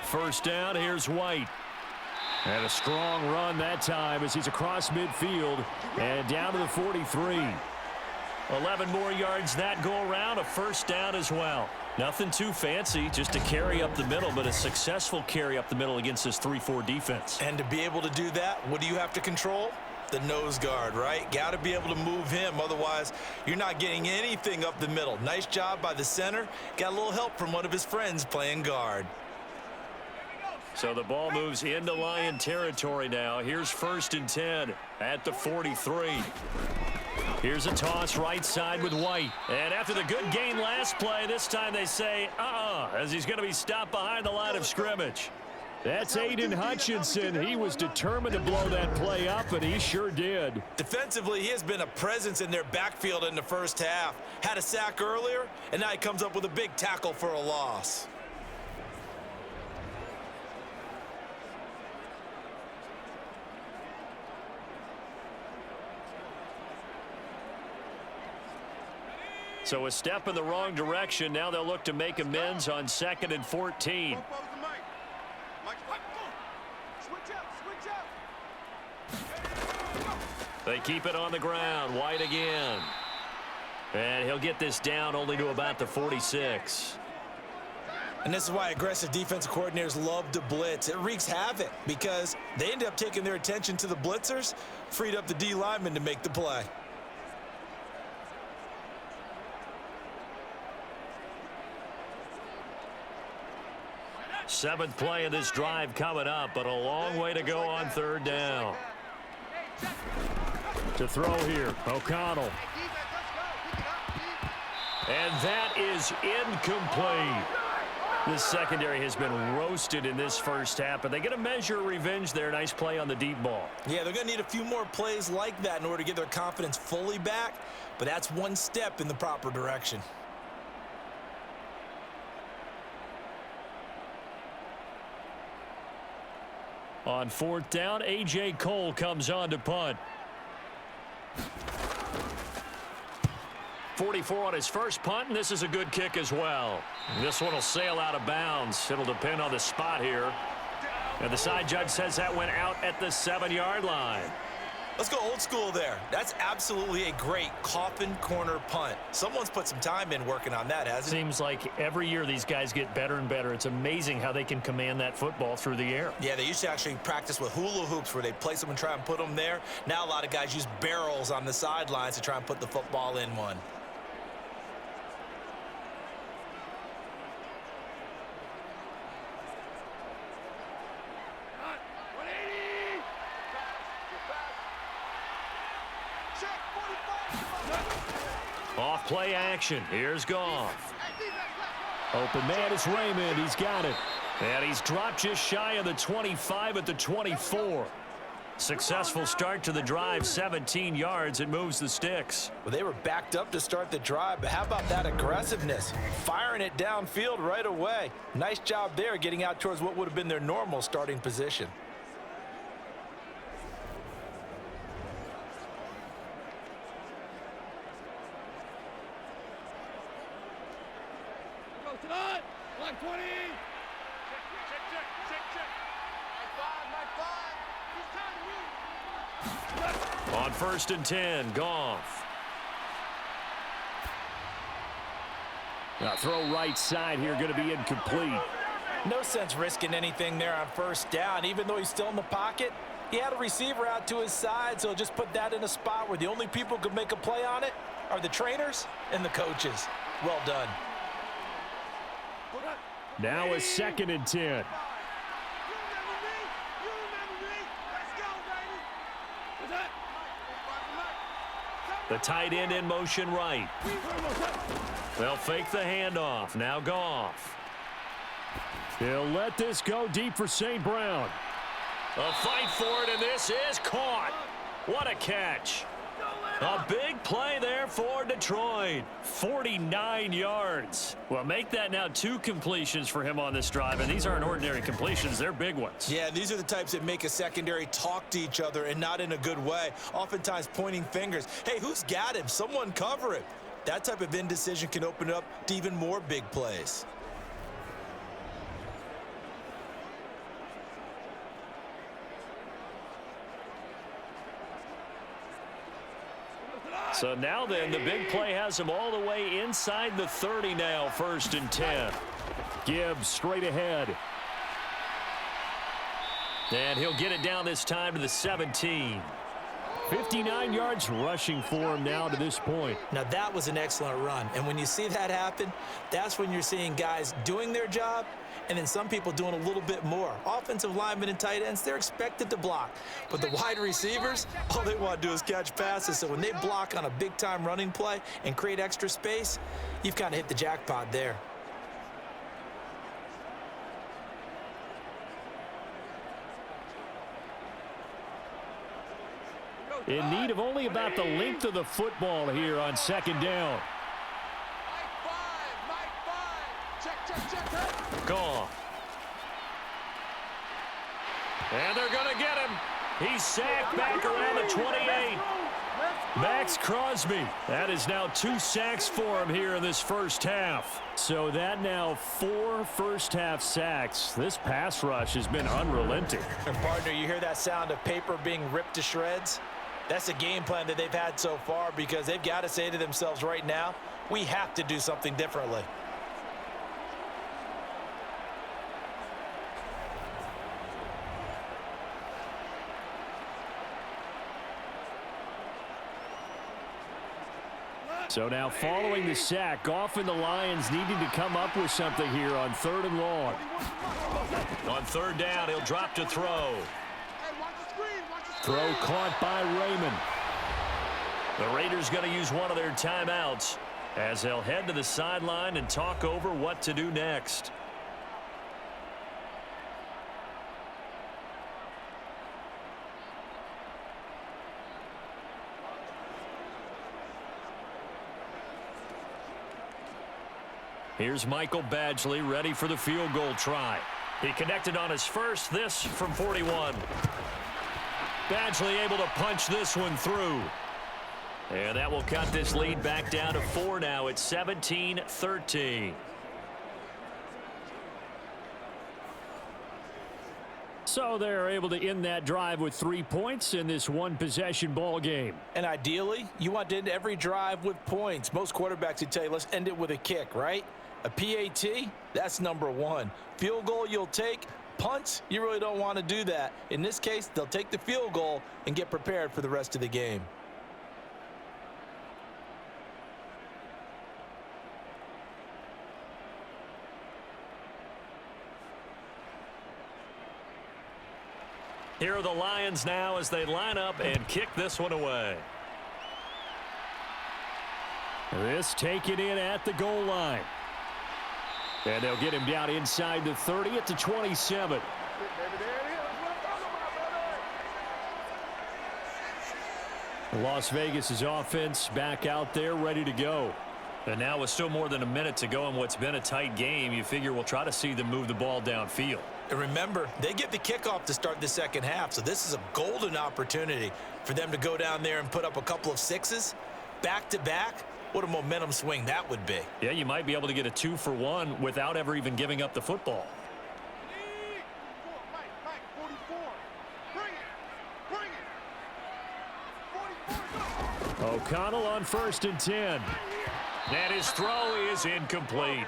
First down, here's White. And a strong run that time as he's across midfield and down to the 43. 11 more yards that go around, a first down as well. Nothing too fancy, just a carry up the middle, but a successful carry up the middle against this 3-4 defense. And to be able to do that, what do you have to control? The nose guard, right? Got to be able to move him, otherwise you're not getting anything up the middle. Nice job by the center. Got a little help from one of his friends playing guard. So the ball moves into Lion territory now. Here's 1st and 10 at the 43. Here's a toss right side with White. And after the good gain last play, this time they say, as he's going to be stopped behind the line of scrimmage. That's Aiden Hutchinson. He was determined to blow that play up, and he sure did. Defensively, he has been a presence in their backfield in the first half. Had a sack earlier, and now he comes up with a big tackle for a loss. So a step in the wrong direction. Now they'll look to make amends on 2nd and 14. They keep it on the ground. White again. And he'll get this down only to about the 46. And this is why aggressive defensive coordinators love to blitz. It wreaks havoc because they end up taking their attention to the blitzers, freed up the D lineman to make the play. Seventh play of this drive coming up, but a long way to go on 3rd down. To throw here, O'Connell. And that is incomplete. This secondary has been roasted in this first half, but they get a measure of revenge there. Nice play on the deep ball. Yeah, they're going to need a few more plays like that in order to get their confidence fully back, but that's one step in the proper direction. On 4th down, A.J. Cole comes on to punt. 44 on his first punt, and this is a good kick as well. This one will sail out of bounds. It'll depend on the spot here. And the side judge says that went out at the 7-yard line. Let's go old school there. That's absolutely a great coffin corner punt. Someone's put some time in working on that, hasn't it? Seems like every year these guys get better and better. It's amazing how they can command that football through the air. Yeah, they used to actually practice with hula hoops where they place them and try and put them there. Now a lot of guys use barrels on the sidelines to try and put the football in one. Off play action. Here's Goff. Open man is Raymond. He's got it. And he's dropped just shy of the 25 at the 24. Successful start to the drive, 17 yards. It moves the sticks. Well, they were backed up to start the drive, but how about that aggressiveness? Firing it downfield right away. Nice job there getting out towards what would have been their normal starting position. On 1st and 10, Goff. Now throw right side here, going to be incomplete. No sense risking anything there on 1st down. Even though he's still in the pocket, he had a receiver out to his side, so just put that in a spot where the only people who could make a play on it are the trainers and the coaches. Well done. Now a 2nd and 10. The tight end in motion right. They'll fake the handoff. Now Goff. He'll let this go deep for St. Brown. A fight for it, and this is caught. What a catch. A big play there for Detroit. 49 yards. Well, make that now 2 completions for him on this drive, and these aren't ordinary completions. They're big ones. Yeah, these are the types that make a secondary talk to each other and not in a good way. Oftentimes pointing fingers. Hey, who's got him? Someone cover him. That type of indecision can open it up to even more big plays. So now then, the big play has him all the way inside the 30 now, 1st and 10. Gibbs straight ahead. And he'll get it down this time to the 17. 59 yards rushing for him now to this point. Now that was an excellent run. And when you see that happen, that's when you're seeing guys doing their job and then some people doing a little bit more. Offensive linemen and tight ends, they're expected to block. But the wide receivers, all they want to do is catch passes. So when they block on a big-time running play and create extra space, you've kind of hit the jackpot there. In need of only about the length of the football here on 2nd down. Gone. And they're going to get him. He's sacked back around the 28. Max Crosby. That is now 2 sacks for him here in this first half. So that now 4 first-half sacks. This pass rush has been unrelenting. And partner, you hear that sound of paper being ripped to shreds? That's a game plan that they've had so far because they've got to say to themselves right now, we have to do something differently. So now following the sack, Goff and the Lions needing to come up with something here on 3rd and long. On 3rd down, he'll drop to throw. Throw caught by Raymond. The Raiders going to use one of their timeouts as they'll head to the sideline and talk over what to do next. Here's Michael Badgley ready for the field goal try. He connected on his first, this from 41. Badgley able to punch this one through. And that will cut this lead back down to 4 now. It's 17-13. So they're able to end that drive with 3 points in this one-possession ball game. And ideally, you want to end every drive with points. Most quarterbacks would tell you, let's end it with a kick, right? A PAT, that's number 1. Field goal you'll take. Punts, you really don't want to do that. In this case, they'll take the field goal and get prepared for the rest of the game. Here are the Lions now as they line up and kick this one away. This taken in at the goal line. And they'll get him down inside the 30 at the 27. Las Vegas' offense back out there ready to go. And now with still more than a minute to go in what's been a tight game, you figure we'll try to see them move the ball downfield. And remember, they get the kickoff to start the second half, so this is a golden opportunity for them to go down there and put up a couple of sixes back-to-back. What a momentum swing that would be. Yeah, you might be able to get a 2-for-1 without ever even giving up the football. O'Connell on 1st and 10. And his throw is incomplete.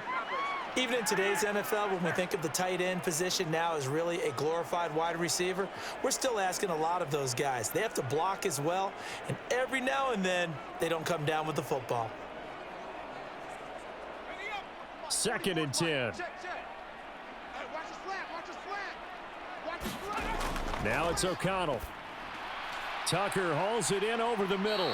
Even in today's NFL, when we think of the tight end position now as really a glorified wide receiver, we're still asking a lot of those guys. They have to block as well, and every now and then, they don't come down with the football. 2nd and 10. Now it's O'Connell. Tucker hauls it in over the middle.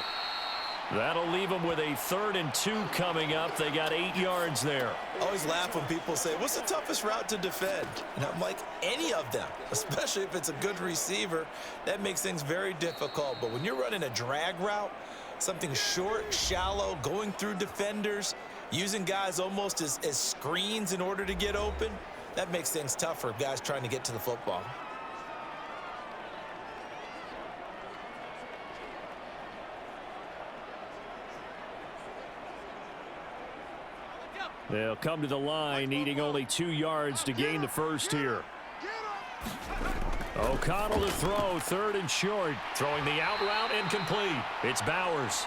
That'll leave them with a 3rd and 2 coming up. They got 8 yards there. I always laugh when people say, what's the toughest route to defend? And I'm like, any of them, especially if it's a good receiver. That makes things very difficult. But when you're running a drag route, something short, shallow, going through defenders, using guys almost as screens in order to get open, that makes things tough for guys trying to get to the football. They'll come to the line, needing only 2 yards to gain the first here. O'Connell to throw, 3rd and short. Throwing the out route incomplete. It's Bowers.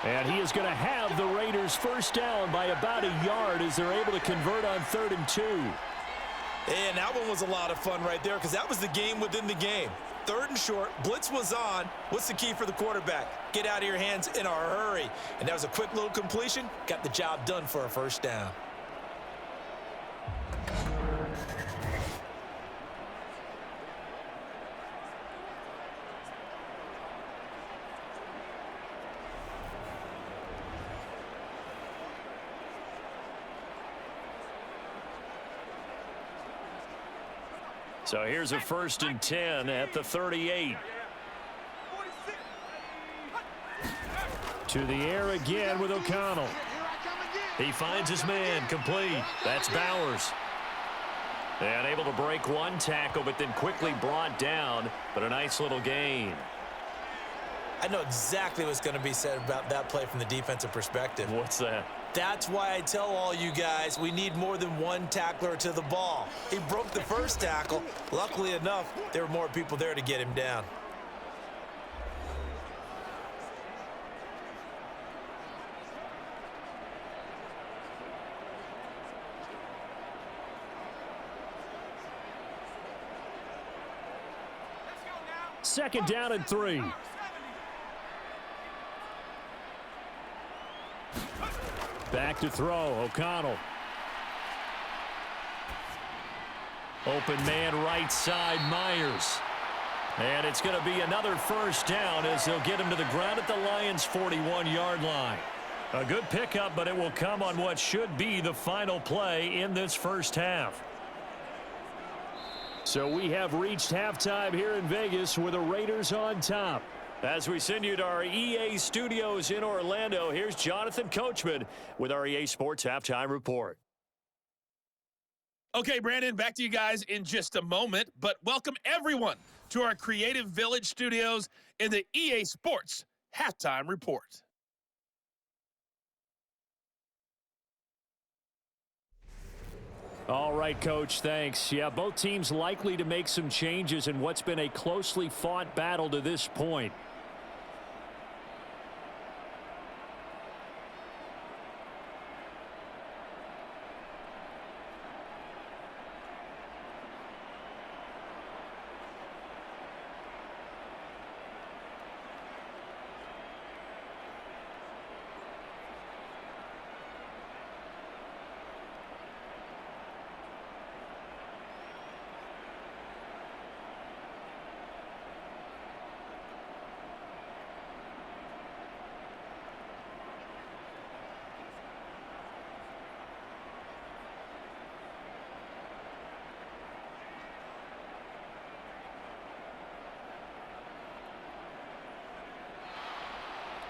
And he is going to have the Raiders first down by about a yard as they're able to convert on 3rd and 2. And that one was a lot of fun right there because that was the game within the game. 3rd and short, blitz was on. What's the key for the quarterback? Get out of your hands in a hurry. And that was a quick little completion. Got the job done for a first down. So here's a 1st and 10 at the 38. To the air again with O'Connell. He finds his man, complete. That's Bowers. And able to break one tackle, but then quickly brought down. But a nice little gain. I know exactly what's going to be said about that play from the defensive perspective. What's that? That's why I tell all you guys we need more than one tackler to the ball. He broke the first tackle. Luckily enough, there were more people there to get him down. Second down and 3. Back to throw, O'Connell. Open man right side, Myers. And it's going to be another first down as they'll get him to the ground at the Lions' 41-yard line. A good pickup, but it will come on what should be the final play in this first half. So we have reached halftime here in Vegas with the Raiders on top. As we send you to our EA studios in Orlando, here's Jonathan Coachman with our EA Sports Halftime Report. Okay, Brandon, back to you guys in just a moment, but welcome everyone to our Creative Village studios in the EA Sports Halftime Report. All right, Coach, thanks. Yeah, both teams likely to make some changes in what's been a closely fought battle to this point.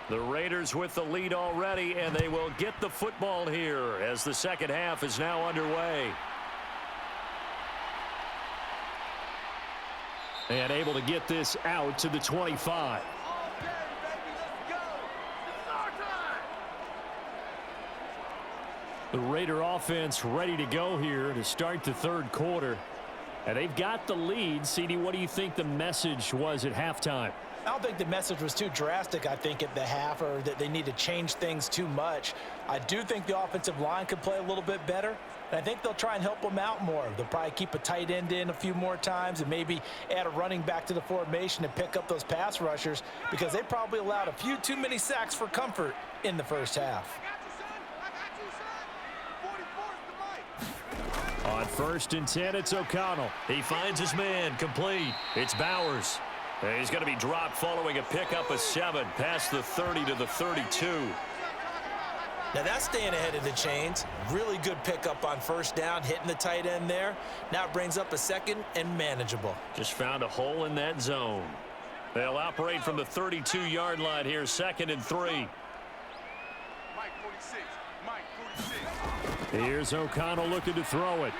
The Raiders with the lead already, and they will get the football here as the second half is now underway. And able to get this out to the 25. The Raider offense ready to go here to start the third quarter. And they've got the lead. CD, what do you think the message was at halftime? I don't think the message was too drastic, I think, at the half, or that they need to change things too much. I do think the offensive line could play a little bit better, and I think they'll try and help them out more. They'll probably keep a tight end in a few more times and maybe add a running back to the formation and pick up those pass rushers, because they probably allowed a few too many sacks for comfort in the first half. On 1st and 10, it's O'Connell. He finds his man, complete. It's Bowers. And he's going to be dropped following a pickup of 7 past the 30 to the 32. Now that's staying ahead of the chains. Really good pickup on 1st down, hitting the tight end there. Now it brings up a 2nd and manageable. Just found a hole in that zone. They'll operate from the 32-yard line here, 2nd and 3. Mike 46. Mike 46. Here's O'Connell looking to throw it.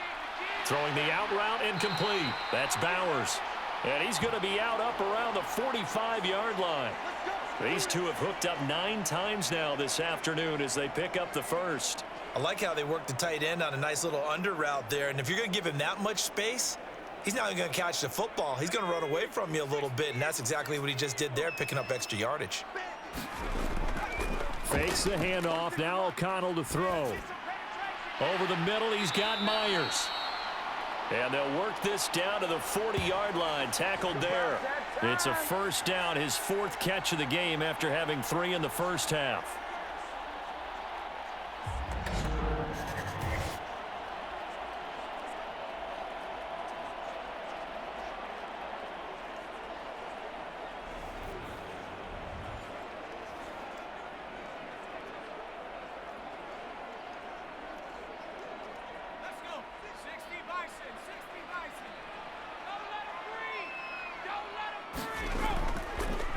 Throwing the out route, incomplete. That's Bowers. And he's going to be out up around the 45-yard line. These two have hooked up 9 times now this afternoon as they pick up the first. I like how they work the tight end on a nice little under route there. And if you're going to give him that much space, he's not going to catch the football. He's going to run away from you a little bit, and that's exactly what he just did there, picking up extra yardage. Fakes the handoff. Now O'Connell to throw. Over the middle, he's got Myers. And they'll work this down to the 40-yard line, tackled there. It's a 1st down, his 4th catch of the game after having 3 in the first half.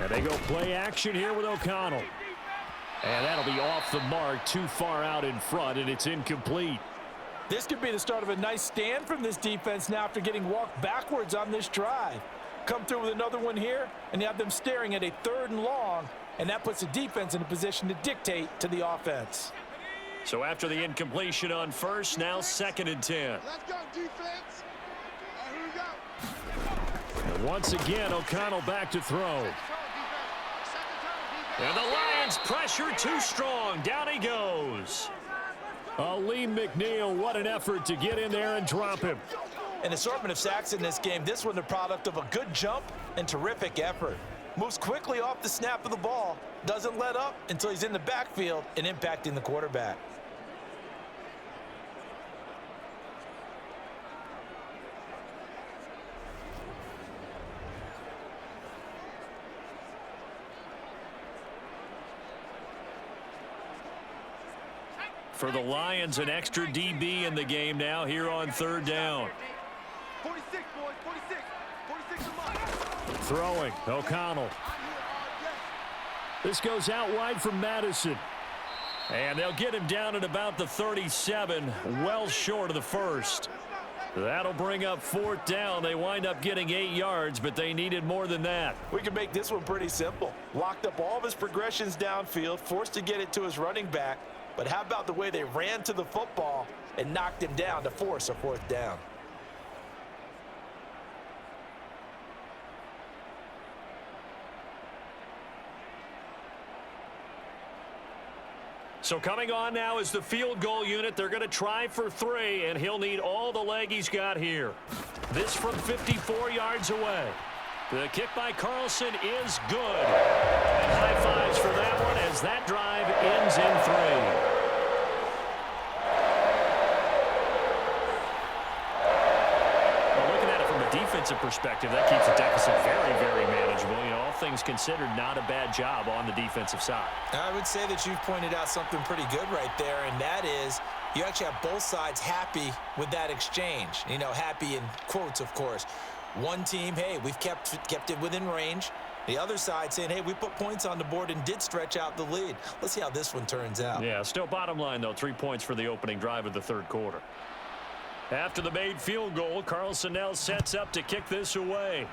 And they go play action here with O'Connell. And that'll be off the mark, too far out in front, and it's incomplete. This could be the start of a nice stand from this defense now after getting walked backwards on this drive. Come through with another one here, and you have them staring at a 3rd and long, and that puts the defense in a position to dictate to the offense. So after the incompletion on 1st, now 2nd and 10. Let's go, defense. Here we go. And once again, O'Connell back to throw. And the Lions pressure too strong. Down he goes. Aleem McNeil, what an effort to get in there and drop him. An assortment of sacks in this game. This one the product of a good jump and terrific effort. Moves quickly off the snap of the ball. Doesn't let up until he's in the backfield and impacting the quarterback. For the Lions, an extra DB in the game now here on 3rd down. 46, boys, 46. 46 a month. Throwing, O'Connell. This goes out wide from Madison. And they'll get him down at about the 37, well short of the 1st. That'll bring up 4th down. They wind up getting 8 yards, but they needed more than that. We can make this one pretty simple. Locked up all of his progressions downfield, forced to get it to his running back. But how about the way they ran to the football and knocked him down to force a 4th down? So coming on now is the field goal unit. They're going to try for 3, and he'll need all the leg he's got here. This from 54 yards away. The kick by Carlson is good. And high fives for that one as that drive ends in 3. Defensive perspective, that keeps the deficit very, very manageable. You know, all things considered, not a bad job on the defensive side. I would say that you've pointed out something pretty good right there, and that is you actually have both sides happy with that exchange. You know, happy in quotes, of course. One team, hey, we've kept it within range. The other side saying, hey, we put points on the board and did stretch out the lead. Let's see how this one turns out. Yeah, still bottom line, though, 3 points for the opening drive of the 3rd quarter. After the made field goal, Carlson now sets up to kick this away.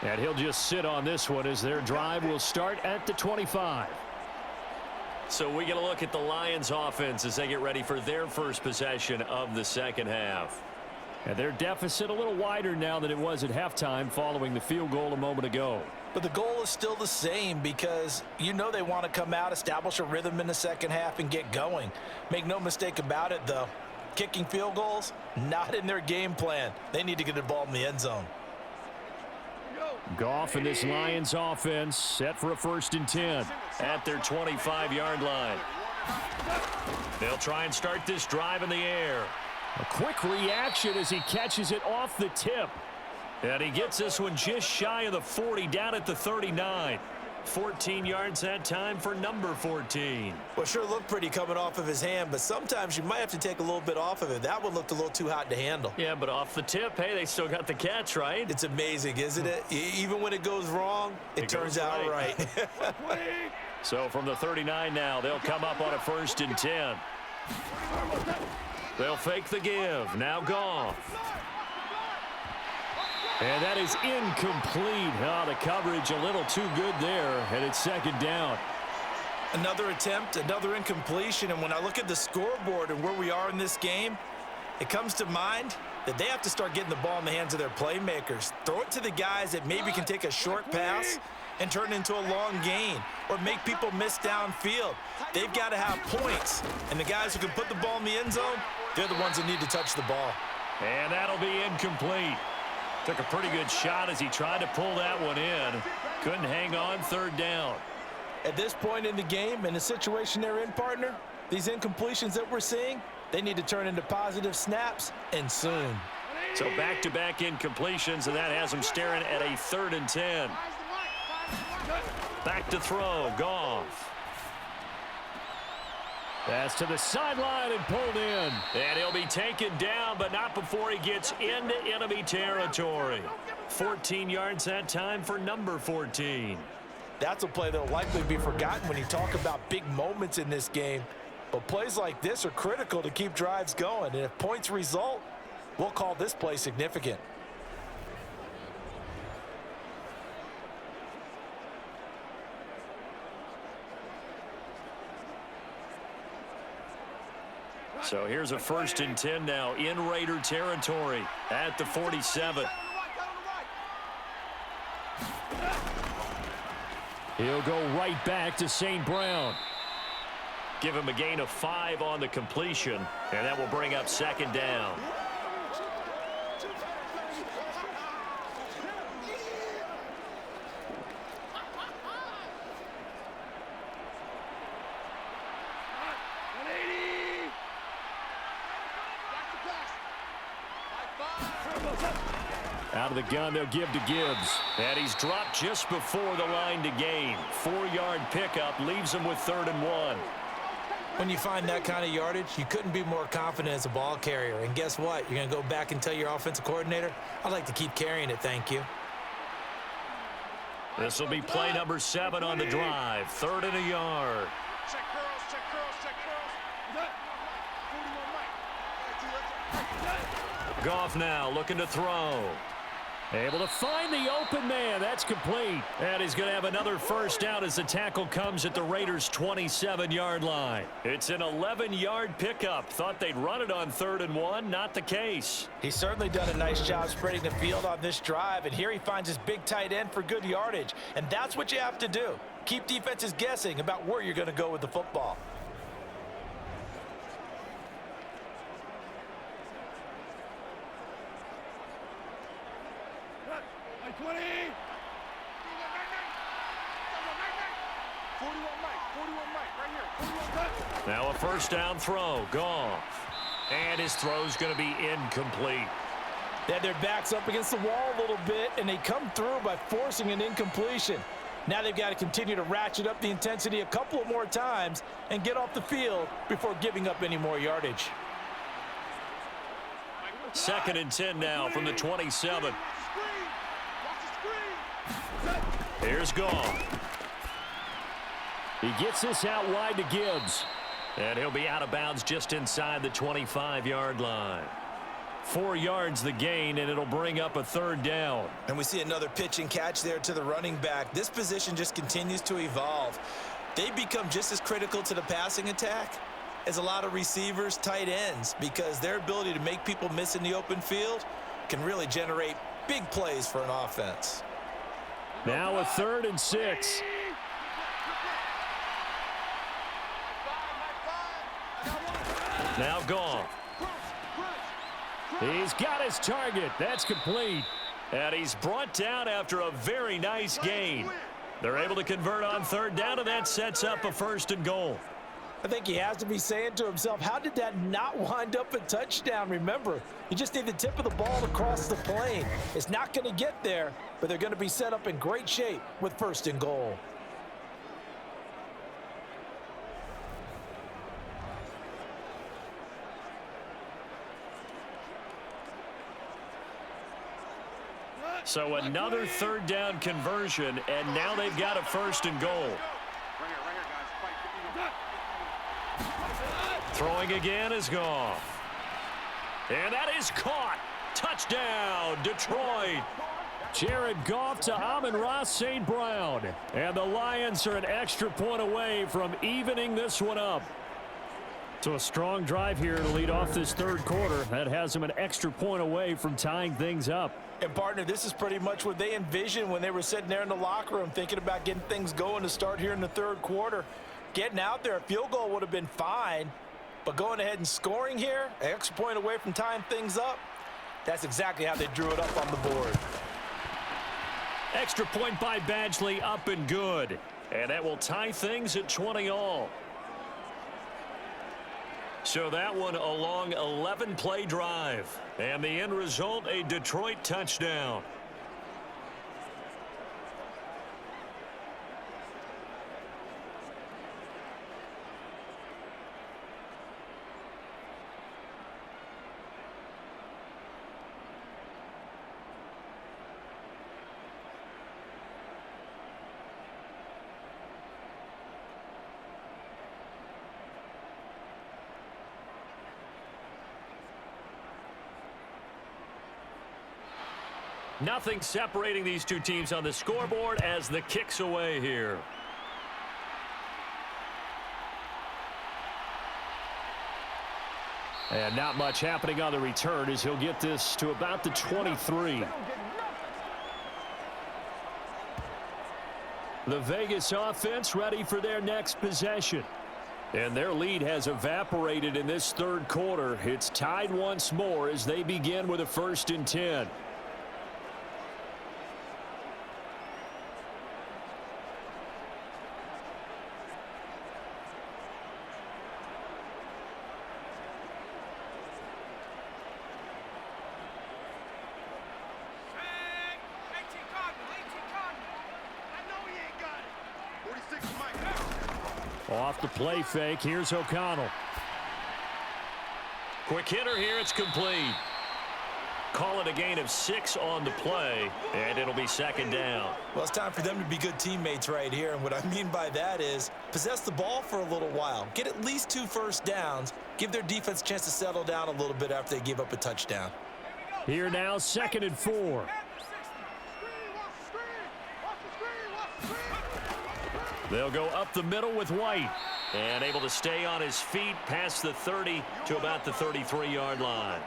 And he'll just sit on this one as their drive will start at the 25. So we get a look at the Lions offense as they get ready for their first possession of the second half. And their deficit a little wider now than it was at halftime following the field goal a moment ago. But the goal is still the same because you know they want to come out, establish a rhythm in the second half, and get going. Make no mistake about it, though. Kicking field goals, not in their game plan. They need to get the ball in the end zone. Goff and this Lions offense set for a 1st and 10. At their 25-yard line. They'll try and start this drive in the air. A quick reaction as he catches it off the tip. And he gets this one just shy of the 40, down at the 39. 14 yards that time for number 14. Well, sure looked pretty coming off of his hand, but sometimes you might have to take a little bit off of it. That one looked a little too hot to handle. Yeah, but off the tip, hey, they still got the catch, right? It's amazing, isn't it? Even when it goes wrong, it turns out right. So from the 39 now, they'll come up on a 1st and 10. They'll fake the give. Now Goff. And that is incomplete. Oh, the coverage a little too good there, and it's 2nd down. Another attempt, another incompletion, and when I look at the scoreboard and where we are in this game, it comes to mind that they have to start getting the ball in the hands of their playmakers. Throw it to the guys that maybe can take a short pass and turn it into a long gain or make people miss downfield. They've got to have points, and the guys who can put the ball in the end zone, they're the ones that need to touch the ball. And that'll be incomplete. Took a pretty good shot as he tried to pull that one in. Couldn't hang on 3rd down. At this point in the game, in the situation they're in, partner, these incompletions that we're seeing, they need to turn into positive snaps, and soon. So back-to-back incompletions, and that has them staring at a 3rd and 10. Back to throw, Goff. Pass to the sideline and pulled in. And he'll be taken down, but not before he gets into enemy territory. 14 yards that time for number 14. That's a play that will likely be forgotten when you talk about big moments in this game. But plays like this are critical to keep drives going. And if points result, we'll call this play significant. So here's a 1st and 10 now in Raider territory at the 47. He'll go right back to St. Brown. Give him a gain of 5 on the completion, and that will bring up 2nd down. Out of the gun, they'll give to Gibbs. And he's dropped just before the line to gain. 4-yard pickup leaves him with 3rd and 1. When you find that kind of yardage, you couldn't be more confident as a ball carrier. And guess what? You're going to go back and tell your offensive coordinator, I'd like to keep carrying it, thank you. This will be play number 7 on the drive. 3rd and a yard. Check curls, check curls, check curls. 41 Mike. Goff now looking to throw. Able to find the open man. That's complete. And he's going to have another 1st down as the tackle comes at the Raiders' 27-yard line. It's an 11-yard pickup. Thought they'd run it on 3rd and 1. Not the case. He's certainly done a nice job spreading the field on this drive, and here he finds his big tight end for good yardage. And that's what you have to do. Keep defenses guessing about where you're going to go with the football. Now a 1st down throw. Goff. And his throw's going to be incomplete. They had their backs up against the wall a little bit, and they come through by forcing an incompletion. Now they've got to continue to ratchet up the intensity a couple of more times and get off the field before giving up any more yardage. 2nd and 10 now from the 27. Here's Goff. He gets this out wide to Gibbs. And he'll be out of bounds just inside the 25-yard line. 4 yards the gain, and it'll bring up a 3rd down. And we see another pitch and catch there to the running back. This position just continues to evolve. they become just as critical to the passing attack as a lot of receivers, tight ends, because their ability to make people miss in the open field can really generate big plays for an offense. Now a 3rd and 6. Now Goff. He's got his target. That's complete. And he's brought down after a very nice gain. They're able to convert on 3rd down, and that sets up a 1st and goal. I think he has to be saying to himself, how did that not wind up a touchdown? Remember, you just need the tip of the ball to cross the plane. It's not going to get there, but they're going to be set up in great shape with 1st and goal. So another 3rd down conversion, and now they've got a 1st and goal. Throwing again is Goff. And that is caught. Touchdown, Detroit. Jared Goff to Amon-Ra St. Brown. And the Lions are an extra point away from evening this one up. So a strong drive here to lead off this 3rd quarter. That has them an extra point away from tying things up. And, partner, this is pretty much what they envisioned when they were sitting there in the locker room thinking about getting things going to start here in the 3rd quarter. Getting out there, a field goal would have been fine, but going ahead and scoring here, an extra point away from tying things up, that's exactly how they drew it up on the board. Extra point by Badgley, up and good. And that will tie things at 20 all. So that one a long 11-play drive. And the end result, a Detroit touchdown. Nothing separating these two teams on the scoreboard as the kick's away here. And not much happening on the return as he'll get this to about the 23. The Vegas offense ready for their next possession. And their lead has evaporated in this 3rd quarter. It's tied once more as they begin with a 1st and 10. Off the play fake, here's O'Connell. Quick hitter here, it's complete. Call it a gain of 6 on the play, and it'll be 2nd down. Well, it's time for them to be good teammates right here, and what I mean by that is possess the ball for a little while, get at least 2 first downs, give their defense a chance to settle down a little bit after they give up a touchdown. Here now, 2nd and 4. They'll go up the middle with White, and able to stay on his feet past the 30 to about the 33-yard line.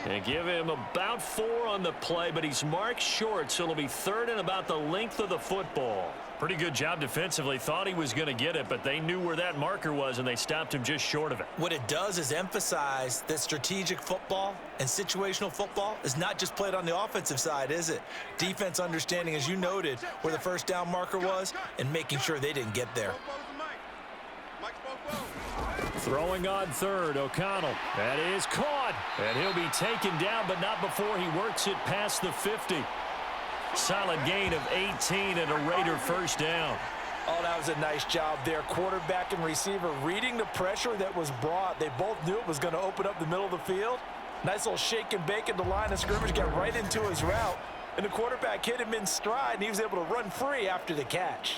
And give him about 4 on the play, but he's marked short, so it'll be 3rd and about the length of the football. Pretty good job defensively. Thought he was going to get it, but they knew where that marker was, and they stopped him just short of it. What it does is emphasize that strategic football and situational football is not just played on the offensive side, is it? Defense understanding, as you noted, where the 1st down marker was and making sure they didn't get there. Throwing on 3rd, O'Connell. That is caught. And he'll be taken down, but not before he works it past the 50. Solid gain of 18 and a Raider 1st down. Oh, that was a nice job there. Quarterback and receiver reading the pressure that was brought. They both knew it was going to open up the middle of the field. Nice little shake and bake at the line of scrimmage, got right into his route. And the quarterback hit him in stride, and he was able to run free after the catch.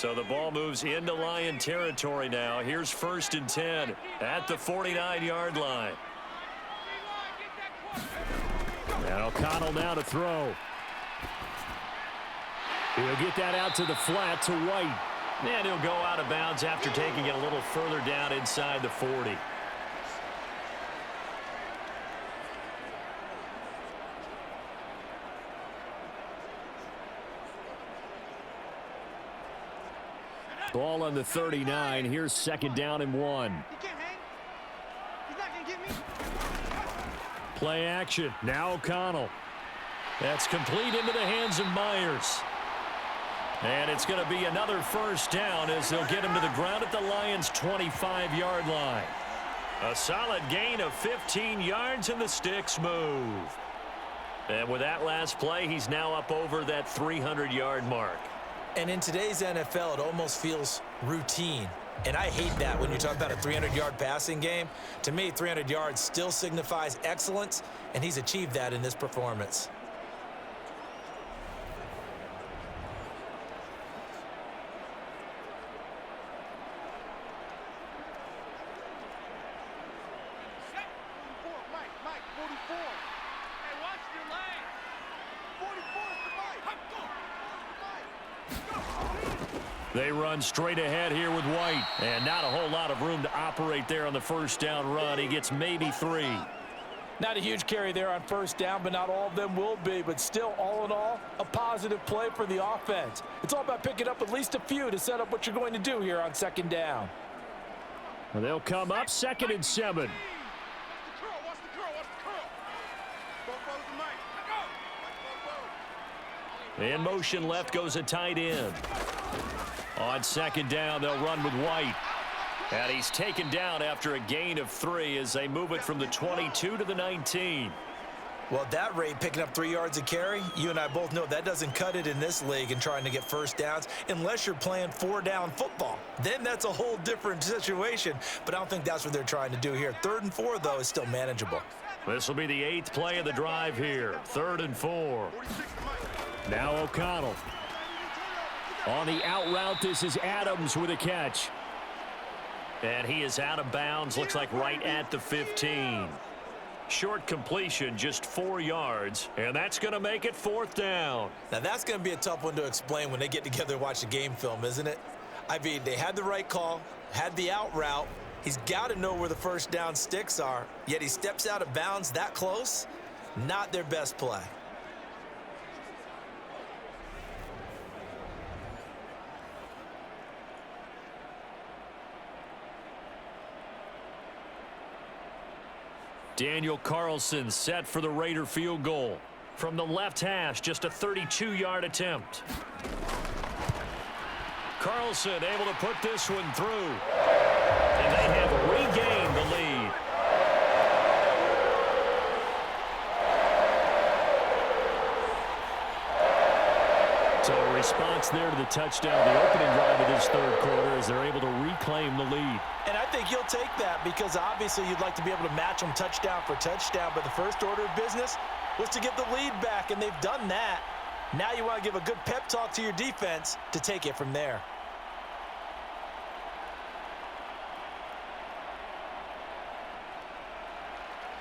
So the ball moves into Lion territory now. Here's 1st and 10 at the 49-yard line. And O'Connell now to throw. He'll get that out to the flat to White. And he'll go out of bounds after taking it a little further down inside the 40. Ball on the 39. Here's 2nd down and 1. He can't hang. He's not going to get me. Play action. Now O'Connell. That's complete into the hands of Myers. And it's going to be another 1st down as they'll get him to the ground at the Lions' 25-yard line. A solid gain of 15 yards, and the sticks move. And with that last play, he's now up over that 300-yard mark. And in today's NFL, it almost feels routine. And I hate that when you talk about a 300-yard passing game. To me, 300 yards still signifies excellence, and he's achieved that in this performance. Mike, 44. Hey, watch your lane. 44 is the Mike. They run straight ahead here with White. And not a whole lot of room to operate there on the 1st down run. He gets maybe 3. Not a huge carry there on 1st down, but not all of them will be. But still, all in all, a positive play for the offense. It's all about picking up at least a few to set up what you're going to do here on 2nd down. Well, they'll come up 2nd and 7. In motion left goes a tight end. On 2nd down, they'll run with White. And he's taken down after a gain of 3 as they move it from the 22 to the 19. Well, at that rate, picking up 3 yards a carry, you and I both know that doesn't cut it in this league and trying to get 1st downs unless you're playing 4-down football. Then that's a whole different situation, but I don't think that's what they're trying to do here. 3rd and 4, though, is still manageable. This will be the 8th play of the drive here. 3rd and 4. Now O'Connell. On the out route, this is Adams with a catch. And he is out of bounds, looks like right at the 15. Short completion, just 4 yards, and that's going to make it 4th down. Now, that's going to be a tough one to explain when they get together and watch the game film, isn't it? I mean, they had the right call, had the out route. He's got to know where the 1st down sticks are, yet he steps out of bounds that close. Not their best play. Daniel Carlson set for the Raider field goal. From the left hash, just a 32-yard attempt. Carlson able to put this one through. And they have regained the lead. So a response there to the touchdown, the opening drive of this 3rd quarter, as they're able to reclaim the lead. And I think you'll take that because obviously you'd like to be able to match them touchdown for touchdown, but the first order of business was to get the lead back, and they've done that. Now you want to give a good pep talk to your defense to take it from there.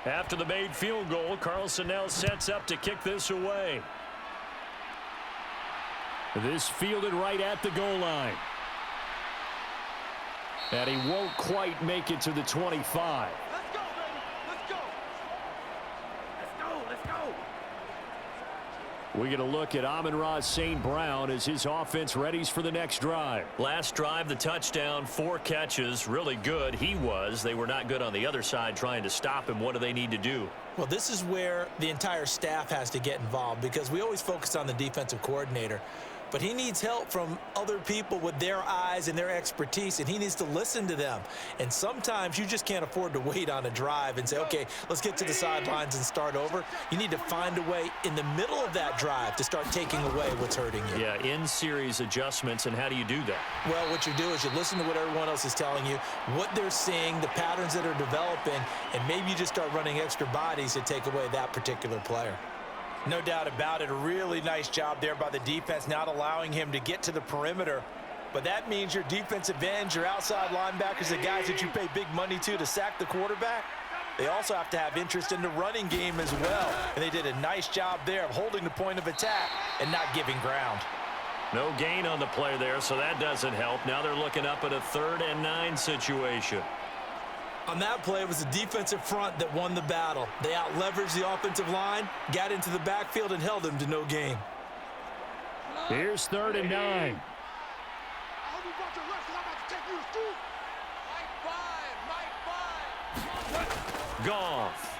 After the made field goal, Carlson now sets up to kick this away. This fielded right at the goal line. And he won't quite make it to the 25. Let's go, baby. Let's go. Let's go. We get a look at Amon-Ra St. Brown as his offense readies for the next drive. Last drive, the touchdown, 4 catches, really good. He was. They were not good on the other side trying to stop him. What do they need to do? Well, this is where the entire staff has to get involved because we always focus on the defensive coordinator. But he needs help from other people with their eyes and their expertise, and he needs to listen to them. And sometimes you just can't afford to wait on a drive and say, okay, let's get to the sidelines and start over. You need to find a way in the middle of that drive to start taking away what's hurting you. Yeah, in-series adjustments, and how do you do that? Well, what you do is you listen to what everyone else is telling you, what they're seeing, the patterns that are developing, and maybe you just start running extra bodies to take away that particular player. No doubt about it. A really nice job there by the defense, not allowing him to get to the perimeter But that means your defensive ends, your outside linebackers, the guys that you pay big money to sack the quarterback, they also have to have interest in the running game as well. And they did a nice job there of holding the point of attack and not giving ground. No gain on the play there, so that doesn't help. Now they're looking up at a 3rd and 9 situation. On that play, it was the defensive front that won the battle. They out-leveraged the offensive line, got into the backfield, and held them to no gain. Here's 3rd and 9. Goff.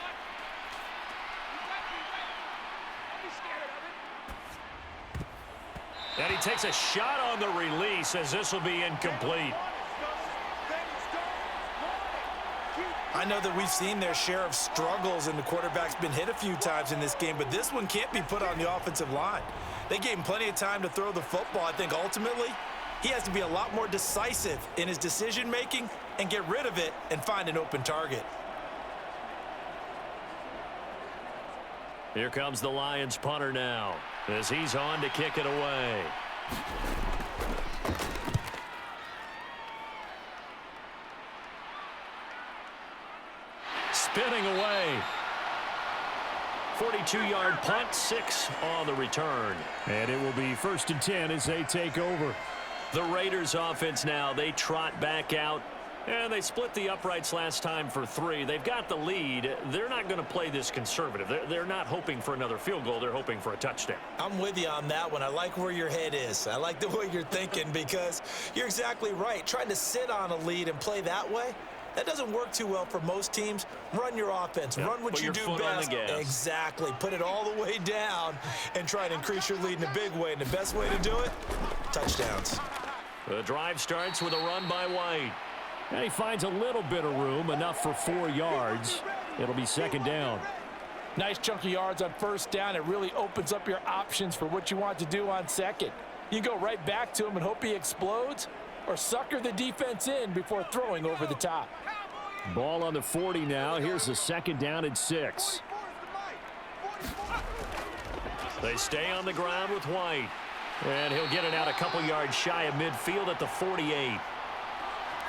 And he takes a shot on the release as this will be incomplete. I know that we've seen their share of struggles, and the quarterback's been hit a few times in this game, but this one can't be put on the offensive line. They gave him plenty of time to throw the football. I think ultimately he has to be a lot more decisive in his decision-making and get rid of it and find an open target. Here comes the Lions punter now as he's on to kick it away. Spinning away. 42-yard punt, 6 on the return. And it will be 1st and 10 as they take over. The Raiders offense now, they trot back out. And they split the uprights last time for 3. They've got the lead. They're not going to play this conservative. They're not hoping for another field goal. They're hoping for a touchdown. I'm with you on that one. I like where your head is. I like the way you're thinking because you're exactly right. Trying to sit on a lead and play that way, that doesn't work too well for most teams. Run your offense. Yep. Run what Put you your do foot on best. the gas. Exactly. Put it all the way down and try to increase your lead in a big way. And the best way to do it, touchdowns. The drive starts with a run by White. And he finds a little bit of room, enough for 4 yards. It'll be 2nd down. Nice chunk of yards on 1st down. It really opens up your options for what you want to do on 2nd. You go right back to him and hope he explodes, or sucker the defense in before throwing over the top. Ball on the 40 now. Here's a 2nd down and 6. They stay on the ground with White. And he'll get it out a couple yards shy of midfield at the 48.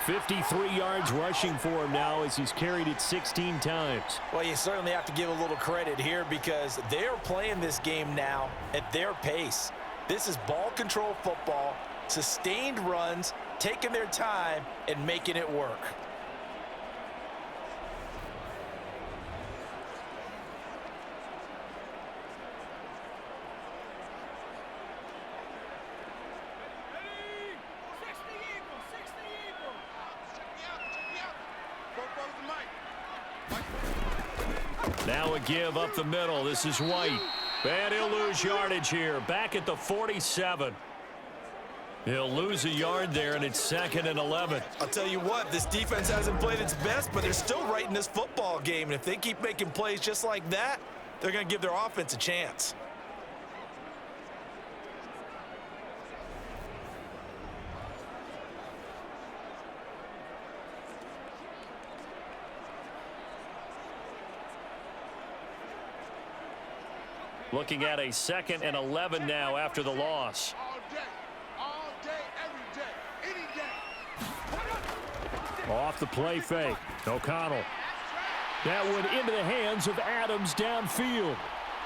53 yards rushing for him now as he's carried it 16 times. Well, you certainly have to give a little credit here because they're playing this game now at their pace. This is ball control football, sustained runs, taking their time, and making it work. Now a give up the middle. This is White. And he'll lose yardage here. Back at the 47. He'll lose a yard there, and it's 2nd and 11. I'll tell you what, this defense hasn't played its best, but they're still right in this football game. And if they keep making plays just like that, they're going to give their offense a chance. Looking at a 2nd and 11 now after the loss. All day, every day, any day. Off the play fake. O'Connell. That one into the hands of Adams downfield.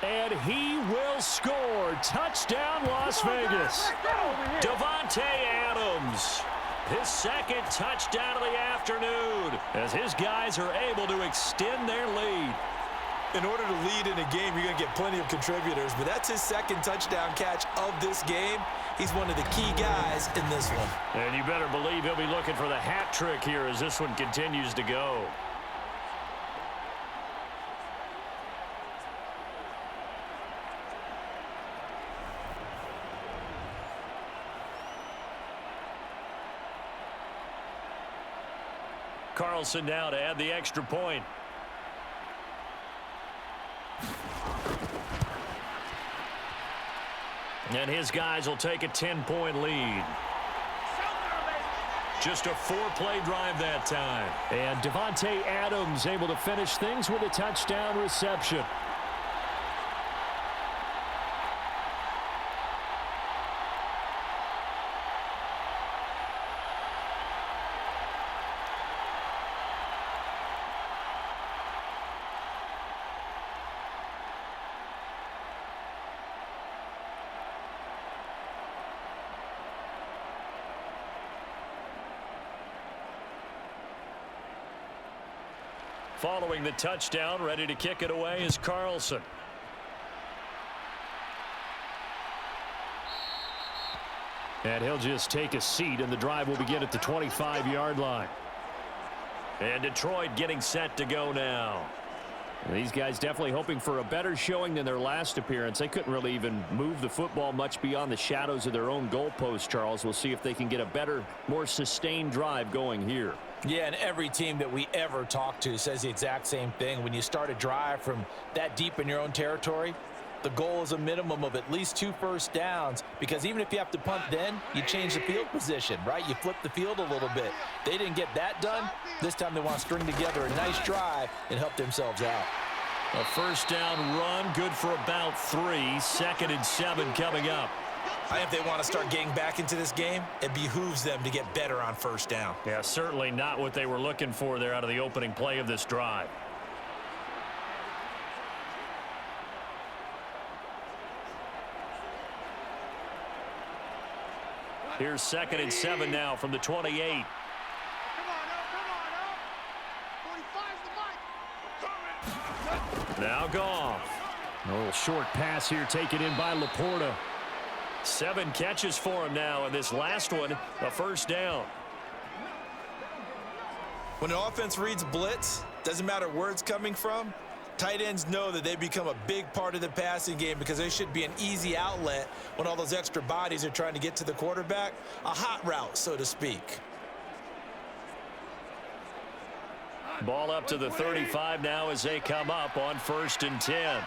And he will score. Touchdown, Las Vegas. Davante Adams. His 2nd touchdown of the afternoon as his guys are able to extend their lead. In order to lead in a game, you're going to get plenty of contributors, but that's his 2nd touchdown catch of this game. He's one of the key guys in this one. And you better believe he'll be looking for the hat trick here as this one continues to go. Carlson now to add the extra point. And his guys will take a 10-point lead. Just a 4-play drive that time. And Davante Adams able to finish things with a touchdown reception. Following the touchdown, ready to kick it away is Carlson. And he'll just take a seat, and the drive will begin at the 25-yard line. And Detroit getting set to go now. These guys definitely hoping for a better showing than their last appearance. They couldn't really even move the football much beyond the shadows of their own goalpost, Charles. We'll see if they can get a better, more sustained drive going here. Yeah, and every team that we ever talk to says the exact same thing. When you start a drive from that deep in your own territory, the goal is a minimum of at least 2 first downs, because even if you have to punt then, you change the field position, right? You flip the field a little bit. They didn't get that done. This time they want to string together a nice drive and help themselves out. A first down run, good for about 3. 2nd and 7 coming up. I think if they want to start getting back into this game, it behooves them to get better on first down. Yeah, certainly not what they were looking for there out of the opening play of this drive. Here's 2nd and 7 now from the 28. Now Goff. A little short pass here taken in by Laporta. 7 catches for him now, and this last one, a first down. When an offense reads blitz, doesn't matter where it's coming from, tight ends know that they become a big part of the passing game because they should be an easy outlet when all those extra bodies are trying to get to the quarterback. A hot route, so to speak. Ball up to the 35 now as they come up on 1st and 10.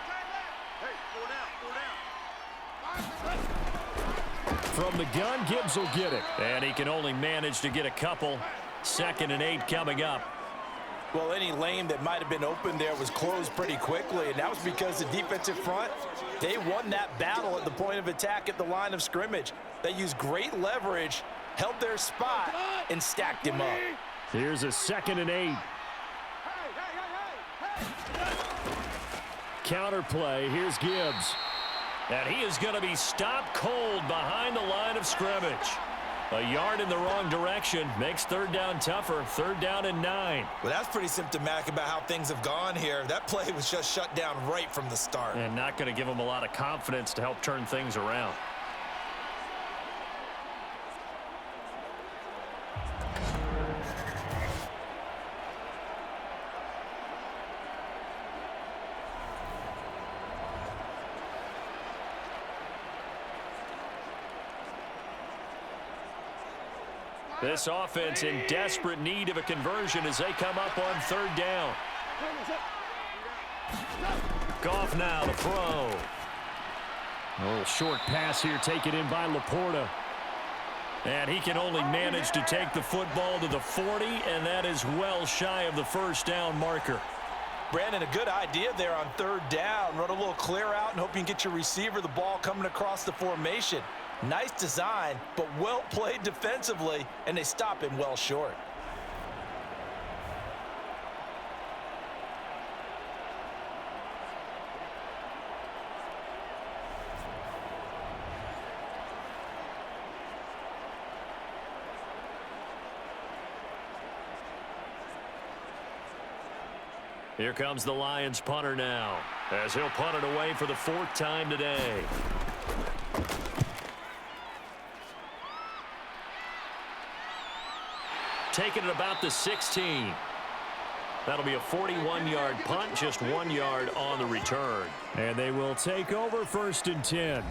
From the gun, Gibbs will get it. And he can only manage to get a couple. 2nd and 8 coming up. Well, any lane that might have been open there was closed pretty quickly, and that was because the defensive front, they won that battle at the point of attack at the line of scrimmage. They used great leverage, held their spot, and stacked him up. Here's a 2nd and 8. Counter play. Here's Gibbs. And he is going to be stopped cold behind the line of scrimmage. A yard in the wrong direction makes 3rd down tougher. 3rd down and 9. Well, that's pretty symptomatic about how things have gone here. That play was just shut down right from the start. And not going to give him a lot of confidence to help turn things around. This offense in desperate need of a conversion as they come up on 3rd down. Goff now to throw. A little short pass here taken in by Laporta. And he can only manage to take the football to the 40, and that is well shy of the first down marker. Brandon, a good idea there on 3rd down. Run a little clear out and hope you can get your receiver the ball coming across the formation. Nice design, but well played defensively, and they stop him well short. Here comes the Lions punter now, as he'll punt it away for the 4th time today. Taking it about the 16. That'll be a 41-yard punt, just 1 yard on the return. And they will take over 1st and 10.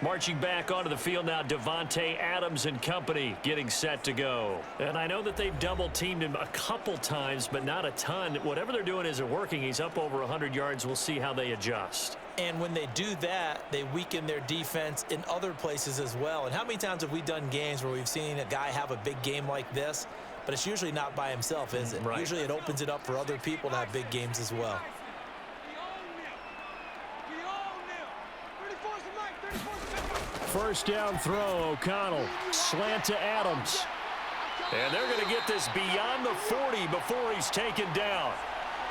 Marching back onto the field now, Devontae Adams and company getting set to go. And I know that they've double-teamed him a couple times, but not a ton. Whatever they're doing isn't working. He's up over 100 yards. We'll see how they adjust. And when they do that, they weaken their defense in other places as well. And how many times have we done games where we've seen a guy have a big game like this, but it's usually not by himself, is it? Right. Usually it opens it up for other people to have big games as well. First down throw, O'Connell. Slant to Adams. And they're going to get this beyond the 40 before he's taken down.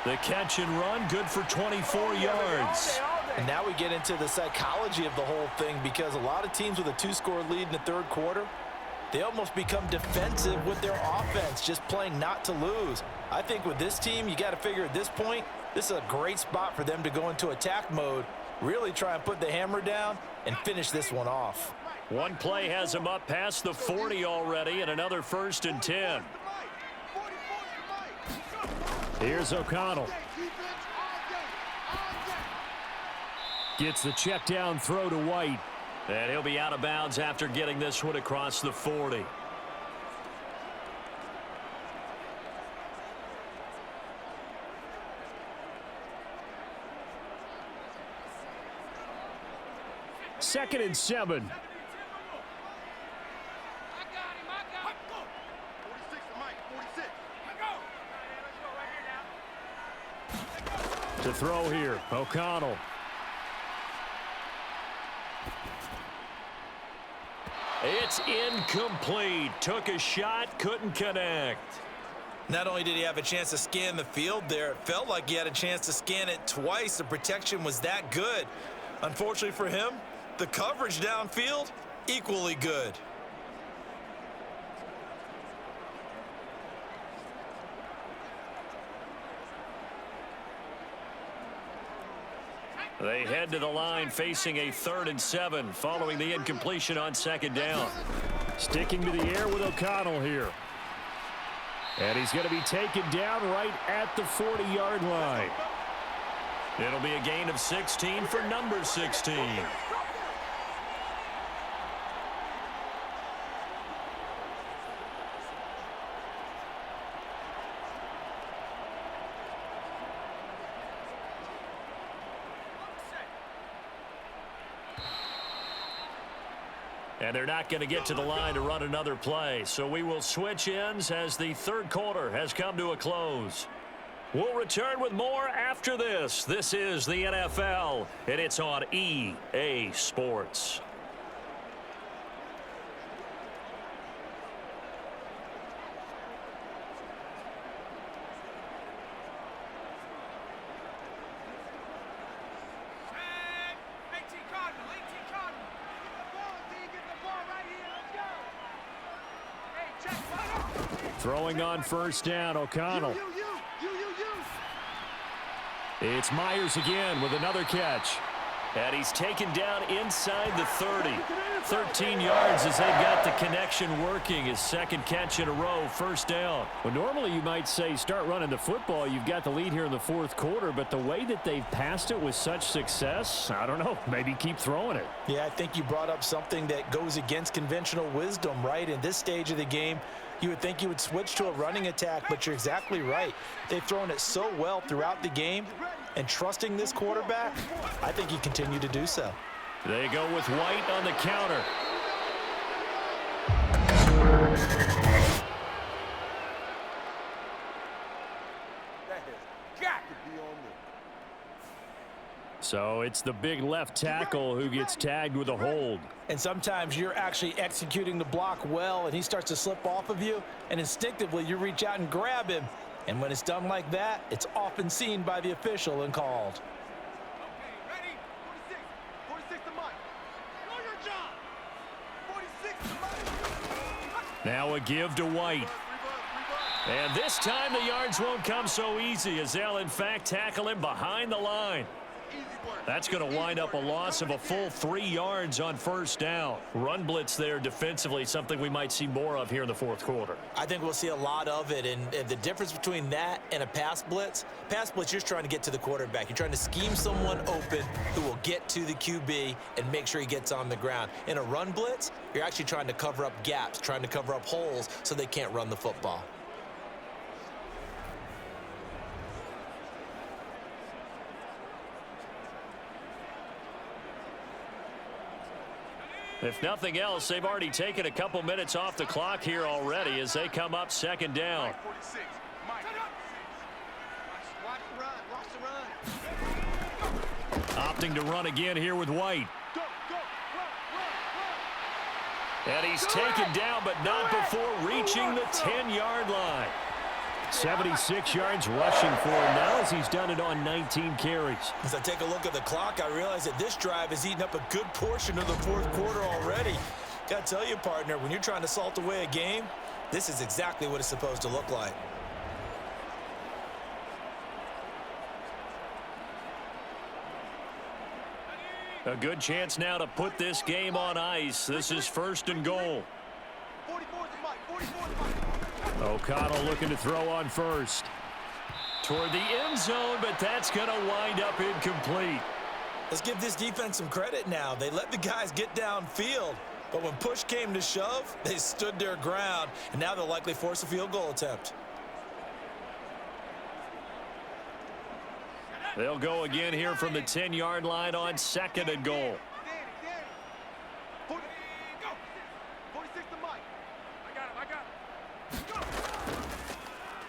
The catch and run, good for 24 yards. And now we get into the psychology of the whole thing, because a lot of teams with a 2-score lead in the 3rd quarter, they almost become defensive with their offense, just playing not to lose. I think with this team, you got to figure at this point, this is a great spot for them to go into attack mode, really try and put the hammer down and finish this one off. One play has him up past the 40 already, and another 1st and 10. Here's O'Connell. Gets the check down throw to White. And he'll be out of bounds after getting this one across the 40. Second and 7. To throw here, O'Connell. It's incomplete. Took a shot, couldn't connect. Not only did he have a chance to scan the field there, it felt like he had a chance to scan it twice. The protection was that good. Unfortunately for him, the coverage downfield, equally good. They head to the line facing a 3rd and 7 following the incompletion on 2nd down. Sticking to the air with O'Connell here. And he's going to be taken down right at the 40-yard line. It'll be a gain of 16 for number 16. And they're not going to get to the line to run another play. So we will switch ends as the 3rd quarter has come to a close. We'll return with more after this. This is the NFL, and it's on EA Sports. Throwing on 1st down, O'Connell. It's Myers again with another catch. And he's taken down inside the 30. 13 yards as they've got the connection working. His 2nd catch in a row, 1st down. Well, normally you might say start running the football. You've got the lead here in the 4th quarter, but the way that they've passed it with such success, I don't know, maybe keep throwing it. Yeah, I think you brought up something that goes against conventional wisdom, right? In this stage of the game, you would think you would switch to a running attack, but you're exactly right. They've thrown it so well throughout the game, and trusting this quarterback, I think you continue to do so. They go with White on the counter. So it's the big left tackle who gets tagged with a hold. And sometimes you're actually executing the block well, and he starts to slip off of you, and instinctively you reach out and grab him. And when it's done like that, it's often seen by the official and called. Okay, ready? 46 to Mike. Know your job. 46 to Mike. Now a give to White. And this time the yards won't come so easy as they'll in fact tackle him behind the line. That's going to wind up a loss of a full 3 yards on 1st down. Run blitz there defensively, something we might see more of here in the 4th quarter. I think we'll see a lot of it, and the difference between that and a pass blitz, you're just trying to get to the quarterback. You're trying to scheme someone open who will get to the QB and make sure he gets on the ground. In a run blitz, you're actually trying to cover up gaps, trying to cover up holes so they can't run the football. If nothing else, they've already taken a couple minutes off the clock here already as they come up 2nd down. Opting to run again here with White. And he's taken down, but not before reaching the 10-yard line. 76 yards rushing for him now as he's done it on 19 carries. As I take a look at the clock, I realize that this drive has eaten up a good portion of the 4th quarter already. Got to tell you, partner, when you're trying to salt away a game, this is exactly what it's supposed to look like. A good chance now to put this game on ice. This is 1st and goal. O'Connell looking to throw on first. Toward the end zone, but that's going to wind up incomplete. Let's give this defense some credit now. They let the guys get downfield, but when push came to shove, they stood their ground, and now they'll likely force a field goal attempt. They'll go again here from the 10-yard line on 2nd and goal.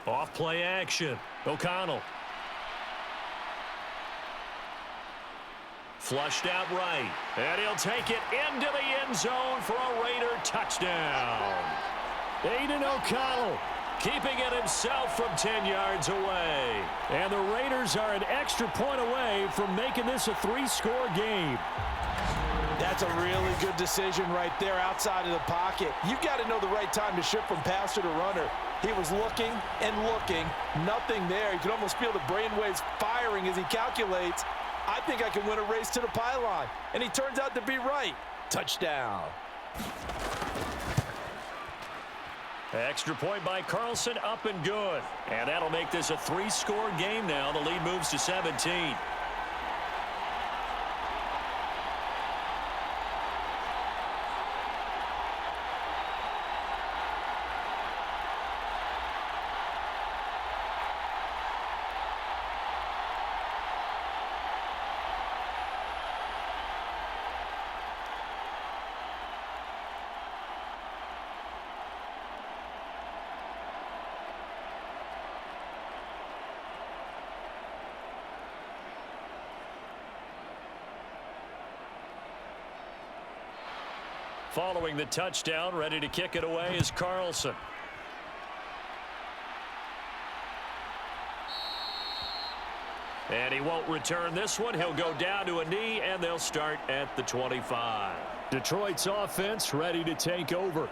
Off play action. O'Connell. Flushed out right. And he'll take it into the end zone for a Raider touchdown. Aiden O'Connell Keeping it himself from 10 yards away. And the Raiders are an extra point away from making this a 3-score game. That's a really good decision right there outside of the pocket. You've got to know the right time to shift from passer to runner. He was looking and looking, nothing there. You can almost feel the brainwaves firing as he calculates, I think I can win a race to the pylon. And he turns out to be right. Touchdown. Extra point by Carlson, up and good. And that'll make this a 3-score game now. The lead moves to 17. Following the touchdown, ready to kick it away is Carlson. And he won't return this one. He'll go down to a knee, and they'll start at the 25. Detroit's offense ready to take over.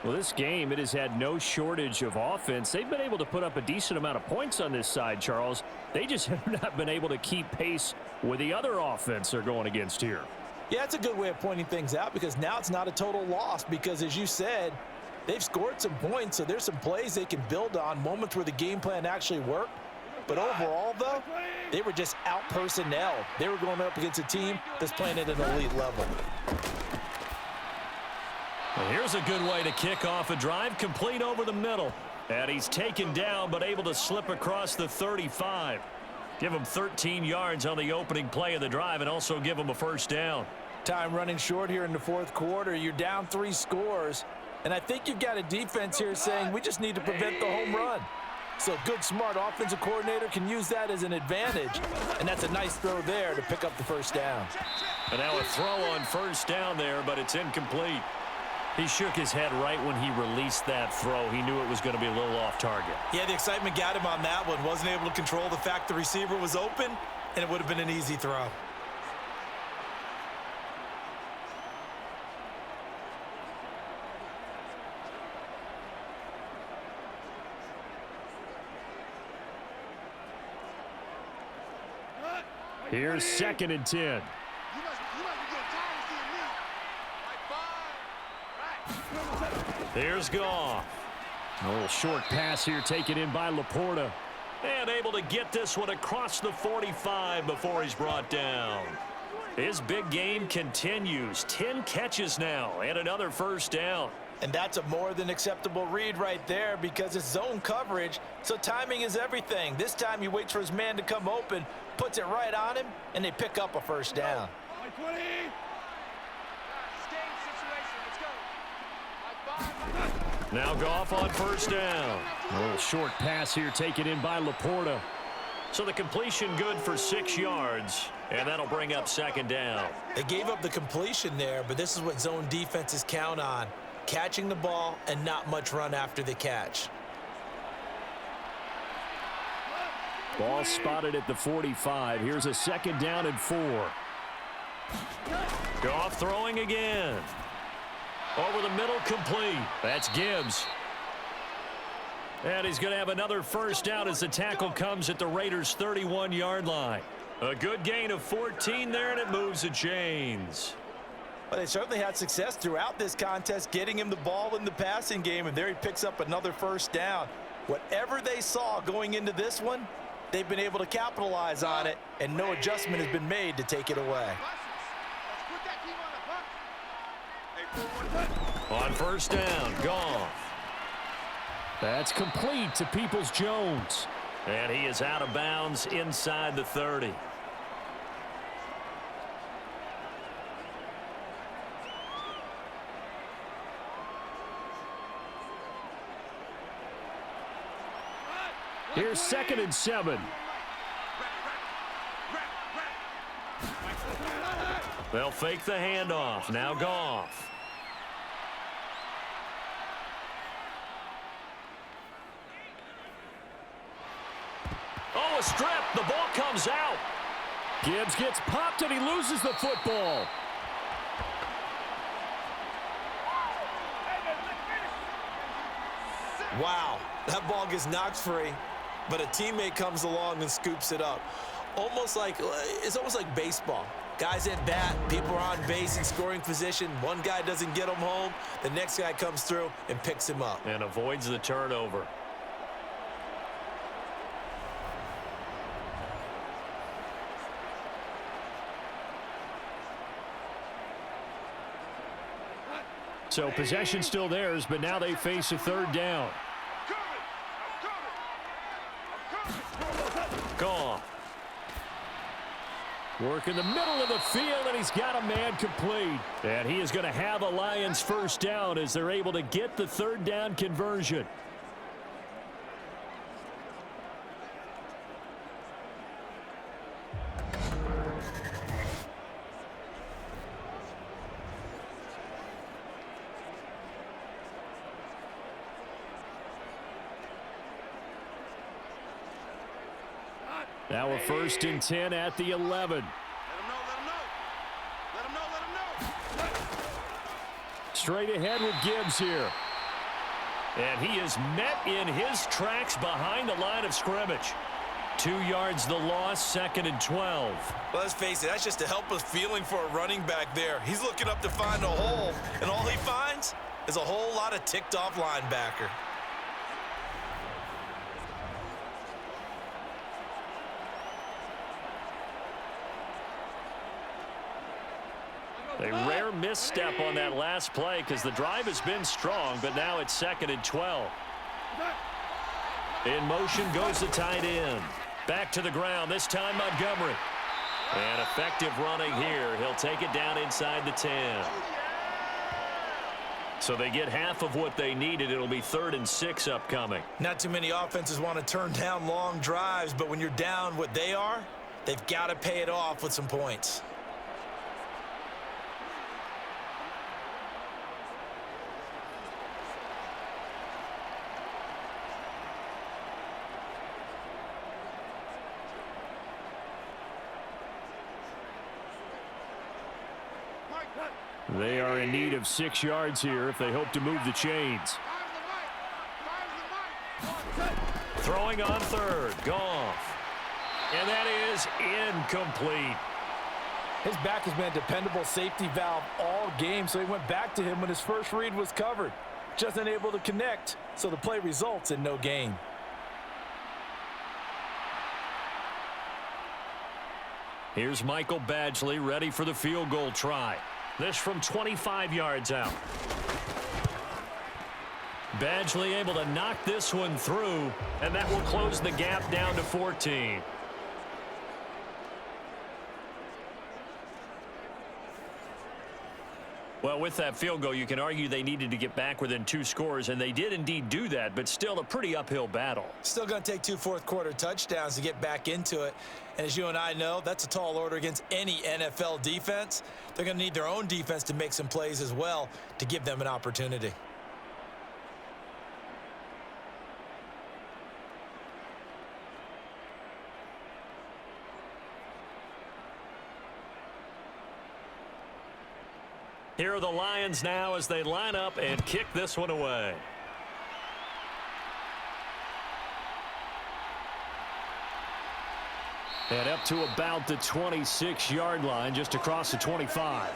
Well, this game, it has had no shortage of offense. They've been able to put up a decent amount of points on this side, Charles. They just have not been able to keep pace with the other offense they're going against here. Yeah, that's a good way of pointing things out because now it's not a total loss because, as you said, they've scored some points, so there's some plays they can build on, moments where the game plan actually worked. But overall, though, they were just out-personnel. They were going up against a team that's playing at an elite level. Well, here's a good way to kick off a drive, complete over the middle. And he's taken down but able to slip across the 35. Give him 13 yards on the opening play of the drive and also give him a first down. Time running short here in the fourth quarter. You're down 3 scores. And I think you've got a defense here saying we just need to prevent the home run. So a good, smart offensive coordinator can use that as an advantage. And that's a nice throw there to pick up the first down. And now a throw on first down there, but it's incomplete. He shook his head right when he released that throw. He knew it was going to be a little off target. Yeah, the excitement got him on that one. Wasn't able to control the fact the receiver was open, and it would have been an easy throw. Here's 2nd and 10. Here's Goff. A little short pass here taken in by Laporta. And able to get this one across the 45 before he's brought down. His big game continues. 10 catches now and another first down. And that's a more than acceptable read right there because it's zone coverage, so timing is everything. This time he waits for his man to come open, puts it right on him, and they pick up a first down. Now Goff on first down. A little short pass here taken in by Laporta. So the completion good for 6 yards, and that'll bring up 2nd down. They gave up the completion there, but this is what zone defenses count on. Catching the ball and not much run after the catch. Ball spotted at the 45. Here's a 2nd down and 4. Goff throwing again. Over the middle, complete. That's Gibbs. And he's going to have another first down as the tackle comes at the Raiders' 31-yard line. A good gain of 14 there, and it moves the chains. Well, they certainly had success throughout this contest, getting him the ball in the passing game, and there he picks up another first down. Whatever they saw going into this one, they've been able to capitalize on it, and no adjustment has been made to take it away. On first down, Goff. That's complete to Peoples-Jones. And he is out of bounds inside the 30. Here's 2nd and 7. They'll fake the handoff. Now Goff. Oh, a strip. The ball comes out. Gibbs gets popped and he loses the football. Wow, that ball gets knocked free, but a teammate comes along and scoops it up. It's almost like baseball. Guys at bat, people are on base in scoring position. One guy doesn't get him home, the next guy comes through and picks him up. And avoids the turnover. So possession still theirs, but now they face a third down. Goff. Work in the middle of the field, and he's got a man complete. And he is going to have a Lions first down as they're able to get the third down conversion. Now a 1st and 10 at the 11. Straight ahead with Gibbs here. And he is met in his tracks behind the line of scrimmage. 2 yards the loss, 2nd and 12. Well, let's face it, that's just a helpless feeling for a running back there. He's looking up to find a hole, and all he finds is a whole lot of ticked-off linebacker. A rare misstep on that last play because the drive has been strong, but now it's 2nd and 12. In motion goes the tight end. Back to the ground, this time Montgomery. And effective running here. He'll take it down inside the 10. So they get half of what they needed. It'll be 3rd and 6 upcoming. Not too many offenses want to turn down long drives, but when you're down what they are, they've got to pay it off with some points. They are in need of 6 yards here if they hope to move the chains. Throwing on 3rd, Goff. And that is incomplete. His back has been a dependable safety valve all game, so he went back to him when his first read was covered. Just unable to connect, so the play results in no gain. Here's Michael Badgley ready for the field goal try. This from 25 yards out. Badgley able to knock this one through, and that will close the gap down to 14. Well, with that field goal, you can argue they needed to get back within 2 scores, and they did indeed do that, but still a pretty uphill battle. Still going to take 2 fourth-quarter touchdowns to get back into it. And as you and I know, that's a tall order against any NFL defense. They're going to need their own defense to make some plays as well to give them an opportunity. Here are the Lions now as they line up and kick this one away. And up to about the 26-yard line, just across the 25.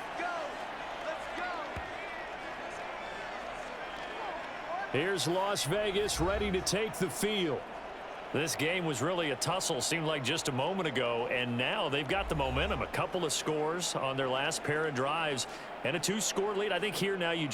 Here's Las Vegas ready to take the field. This game was really a tussle, seemed like just a moment ago, and now they've got the momentum. A couple of scores on their last pair of drives and a 2-score lead. I think here now you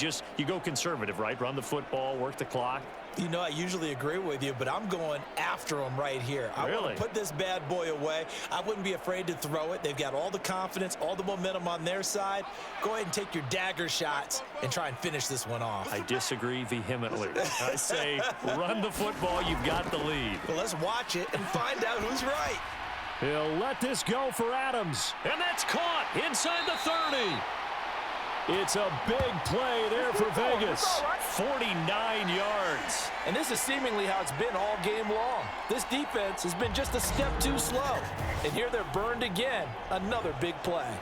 go conservative, right? Run the football, work the clock. You know, I usually agree with you, but I'm going after them right here. I want to put this bad boy away. I wouldn't be afraid to throw it. They've got all the confidence, all the momentum on their side. Go ahead and take your dagger shots and try and finish this one off. I disagree vehemently. I say run the football. You've got the lead. Well, let's watch it and find out who's right. He'll let this go for Adams. And that's caught inside the 30. It's a big play there for Vegas. 49 yards. And this is seemingly how it's been all game long. This defense has been just a step too slow. And here they're burned again. Another big play.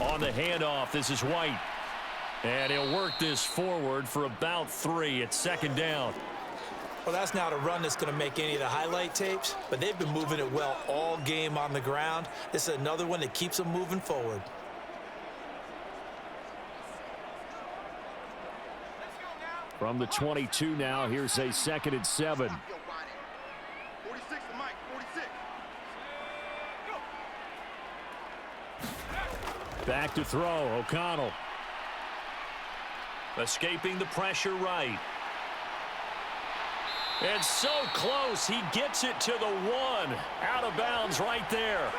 On the handoff, this is White. And he'll work this forward for about 3. It's second down. Well, that's not a run that's going to make any of the highlight tapes, but they've been moving it well all game on the ground. This is another one that keeps them moving forward. From the 22 now, here's a 2nd and 7. 46 to Mike, 46. Back to throw, O'Connell. Escaping the pressure right. And so close, he gets it to the 1. Out of bounds right there.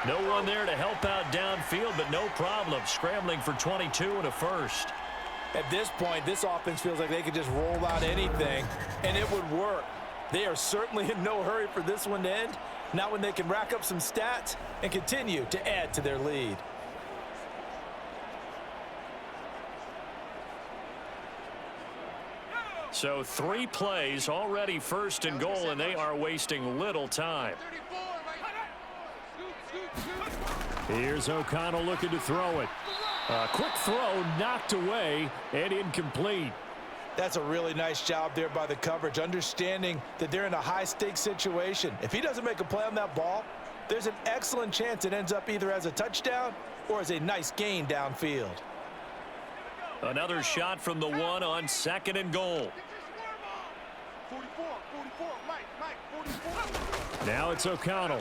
No one there to help out downfield, but no problem. Scrambling for 22 and a first. At this point, this offense feels like they could just roll out anything, and it would work. They are certainly in no hurry for this one to end. Not when they can rack up some stats and continue to add to their lead. So 3 plays, already first and goal, and they are wasting little time. Here's O'Connell looking to throw it. A quick throw knocked away and incomplete. That's a really nice job there by the coverage, understanding that they're in a high-stakes situation. If he doesn't make a play on that ball, there's an excellent chance it ends up either as a touchdown or as a nice gain downfield. Another shot from the 1 on 2nd and goal. 44, Mike, 44. Now it's O'Connell.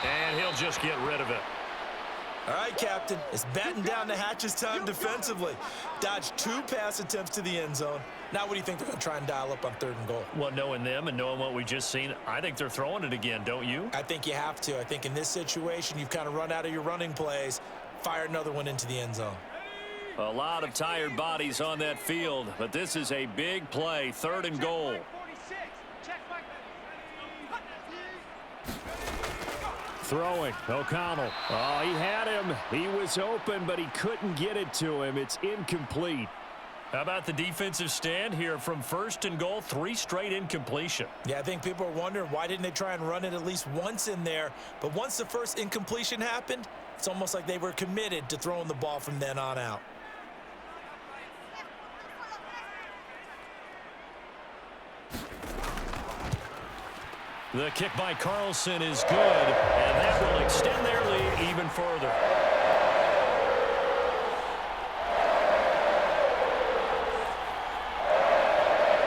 And he'll just get rid of it. All right, Captain, it's batten down the hatches time defensively. Dodged 2 pass attempts to the end zone. Now what do you think they're going to try and dial up on 3rd and goal? Well, knowing them and knowing what we just seen, I think they're throwing it again, don't you? I think you have to. I think in this situation, you've kind of run out of your running plays. Fire another one into the end zone. A lot of tired bodies on that field, but this is a big play, 3rd and goal. Throwing, O'Connell. Oh, he had him. He was open, but he couldn't get it to him. It's incomplete. How about the defensive stand here from 1st and goal, 3 straight incompletion? Yeah, I think people are wondering why didn't they try and run it at least once in there. But once the first incompletion happened, it's almost like they were committed to throwing the ball from then on out. The kick by Carlson is good, and that will extend their lead even further.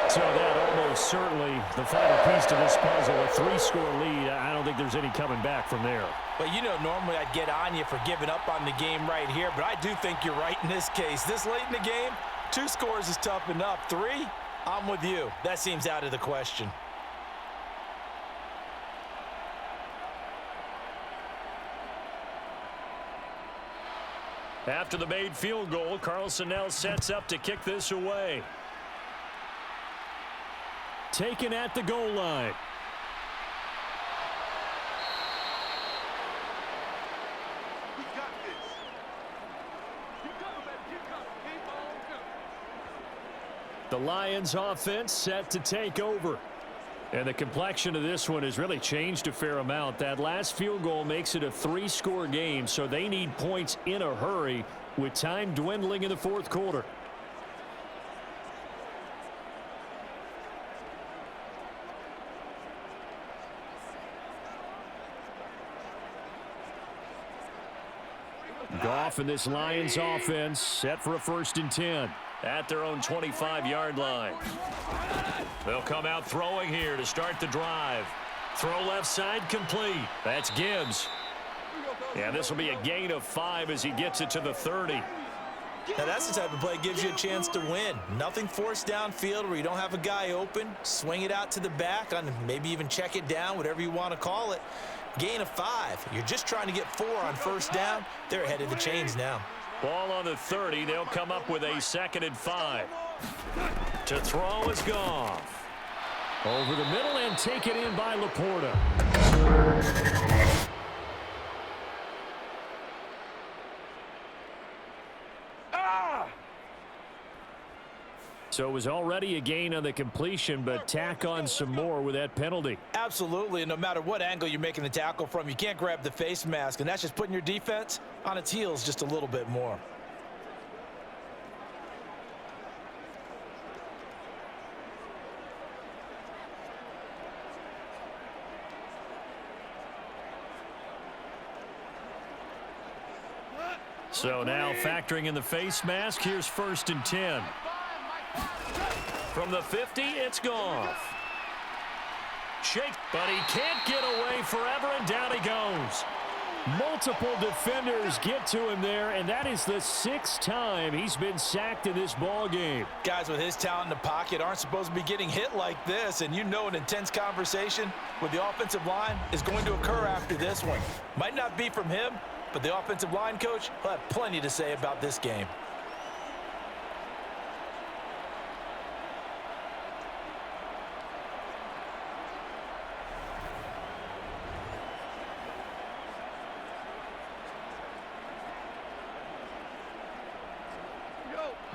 So that almost certainly the final piece to this puzzle, a 3-score lead. I don't think there's any coming back from there. But you know, normally I'd get on you for giving up on the game right here, but I do think you're right in this case. This late in the game, 2 scores is tough enough. 3, I'm with you. That seems out of the question. After the made field goal, Carlson now sets up to kick this away. Taken at the goal line. The Lions offense set to take over. And the complexion of this one has really changed a fair amount. That last field goal makes it a 3-score game, so they need points in a hurry with time dwindling in the fourth quarter. Goff and this Lions offense set for a 1st and 10. At their own 25-yard line. They'll come out throwing here to start the drive. Throw left side complete. That's Gibbs. Yeah, this will be a gain of 5 as he gets it to the 30. Now that's the type of play that gives you a chance to win. Nothing forced downfield where you don't have a guy open. Swing it out to the back, on maybe even check it down, whatever you want to call it. Gain of 5. You're just trying to get 4 on 1st down. They're ahead of the chains now. Ball on the 30. They'll come up with a 2nd and 5. To throw is Goff. Over the middle and taken in by Laporta. So it was already a gain on the completion, but tack on some more with that penalty. Absolutely, and no matter what angle you're making the tackle from, you can't grab the face mask, and that's just putting your defense on its heels just a little bit more. So now factoring in the face mask, here's 1st and 10. From the 50, it's Goff. Shake, but he can't get away forever, and down he goes. Multiple defenders get to him there, and that is the 6th time he's been sacked in this ball game. Guys with his talent in the pocket aren't supposed to be getting hit like this, and you know an intense conversation with the offensive line is going to occur after this one. Might not be from him, but the offensive line coach will have plenty to say about this game.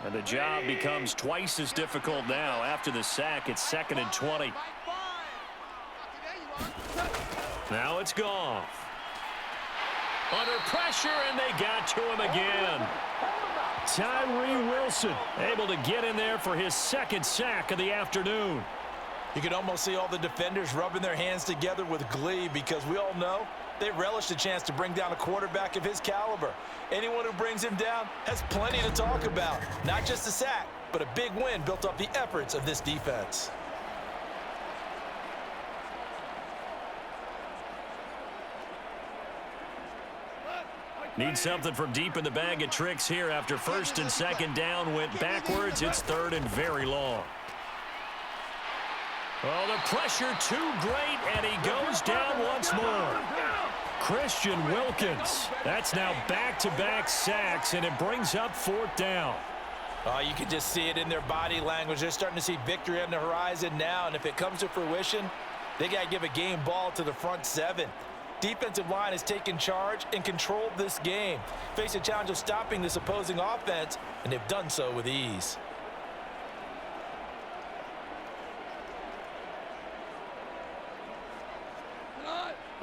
And the job becomes twice as difficult now. After the sack, it's 2nd and 20. Now it's Goff. Under pressure, and they got to him again. Tyree Wilson able to get in there for his 2nd sack of the afternoon. You can almost see all the defenders rubbing their hands together with glee because we all know they relish the chance to bring down a quarterback of his caliber. Anyone who brings him down has plenty to talk about. Not just a sack, but a big win built off the efforts of this defense. Need something from deep in the bag of tricks here after 1st and 2nd down went backwards. It's 3rd and very long. Oh, the pressure too great, and he goes down once more. Christian Wilkins. That's now back-to-back sacks, and it brings up 4th down. Oh, you can just see it in their body language. They're starting to see victory on the horizon now, and if it comes to fruition, they got to give a game ball to the front 7. Defensive line has taken charge and controlled this game. Face a challenge of stopping this opposing offense, and they've done so with ease.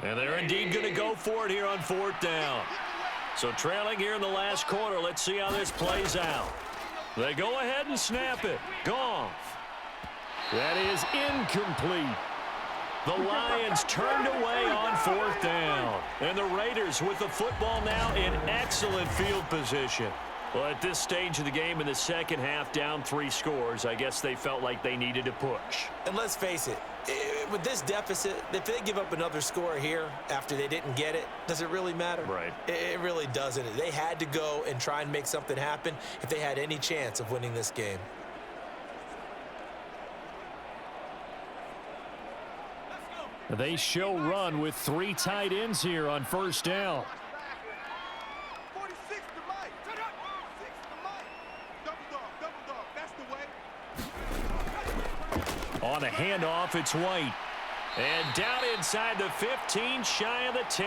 And they're indeed going to go for it here on 4th down. So trailing here in the last quarter, let's see how this plays out. They go ahead and snap it. Goff. That is incomplete. The Lions turned away on 4th down. And the Raiders with the football now in excellent field position. Well, at this stage of the game in the second half, down 3 scores, I guess they felt like they needed to push. And let's face it, with this deficit, if they give up another score here after they didn't get it, does it really matter? Right. It really doesn't. They had to go and try and make something happen if they had any chance of winning this game. They show run with 3 tight ends here on 1st down. On a handoff, it's White. And down inside the 15, shy of the 10.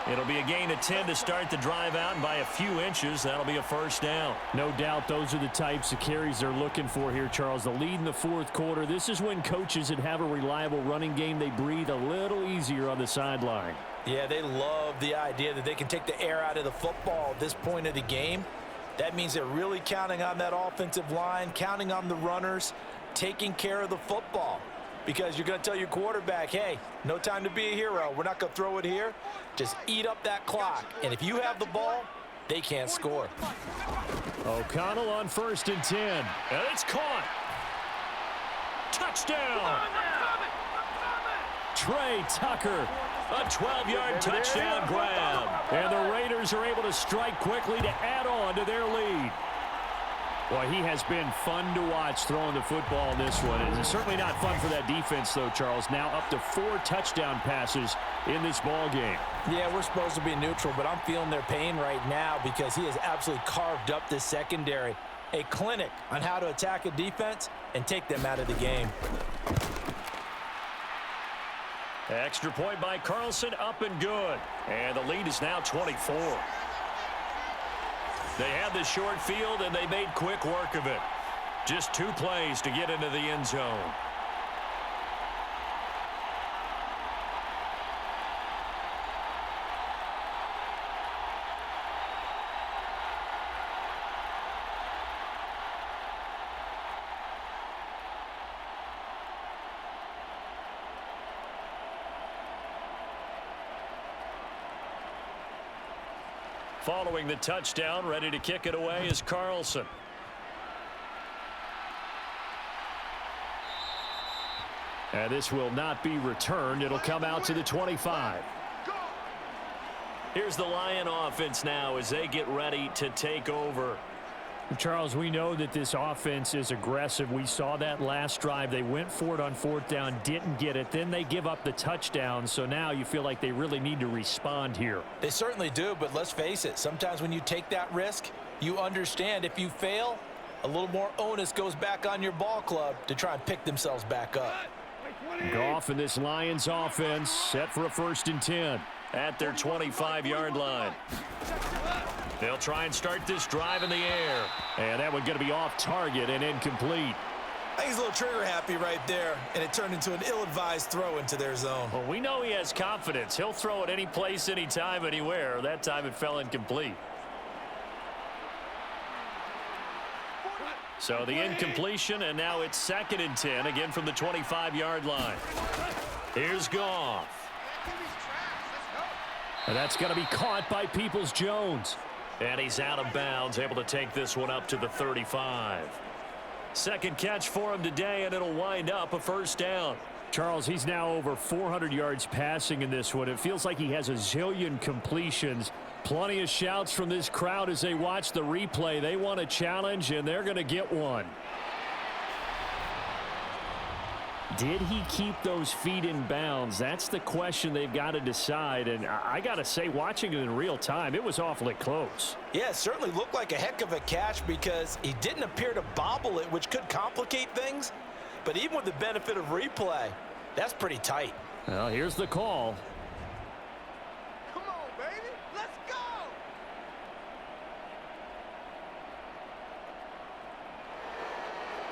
It'll be a gain of 10 to start the drive out, and by a few inches, that'll be a first down. No doubt those are the types of carries they're looking for here, Charles. The lead in the fourth quarter. This is when coaches that have a reliable running game, they breathe a little easier on the sideline. Yeah, they love the idea that they can take the air out of the football at this point of the game. That means they're really counting on that offensive line, counting on the runners, taking care of the football. Because you're going to tell your quarterback, hey, no time to be a hero. We're not going to throw it here. Just eat up that clock. And if you have the ball, they can't score. O'Connell on 1st and 10. And it's caught. Touchdown. Trey Tucker. A 12-yard touchdown grab. And the Raiders are able to strike quickly to add on to their lead. Boy, he has been fun to watch throwing the football in this one. It's certainly not fun for that defense, though, Charles. Now up to 4 touchdown passes in this ball game. Yeah, we're supposed to be neutral, but I'm feeling their pain right now because he has absolutely carved up this secondary. A clinic on how to attack a defense and take them out of the game. Extra point by Carlson, up and good. And the lead is now 24. They had the short field, and they made quick work of it. Just 2 plays to get into the end zone. Following the touchdown, ready to kick it away is Carlson. And this will not be returned. It'll come out to the 25. Here's the Lion offense now as they get ready to take over. Charles, we know that this offense is aggressive. We saw that last drive. They went for it on 4th down, didn't get it. Then they give up the touchdown. So now you feel like they really need to respond here. They certainly do, but let's face it. Sometimes when you take that risk, you understand if you fail, a little more onus goes back on your ball club to try and pick themselves back up. Goff and this Lions offense set for a 1st and 10. At their 25-yard line. They'll try and start this drive in the air. And that one's going to be off target and incomplete. I think he's a little trigger happy right there, and it turned into an ill-advised throw into their zone. Well, we know he has confidence. He'll throw it any place, anytime, anywhere. That time it fell incomplete. So the incompletion, and now it's 2nd and 10, again from the 25-yard line. Here's Goff. And that's going to be caught by Peoples-Jones. And he's out of bounds, able to take this one up to the 35. Second catch for him today, and it'll wind up a 1st down. Charles, he's now over 400 yards passing in this one. It feels like he has a zillion completions. Plenty of shouts from this crowd as they watch the replay. They want a challenge, and they're going to get one. Did he keep those feet in bounds? That's the question they've got to decide. And I got to say, watching it in real time, it was awfully close. Yeah, it certainly looked like a heck of a catch because he didn't appear to bobble it, which could complicate things. But even with the benefit of replay, that's pretty tight. Well, here's the call. Come on, baby. Let's go.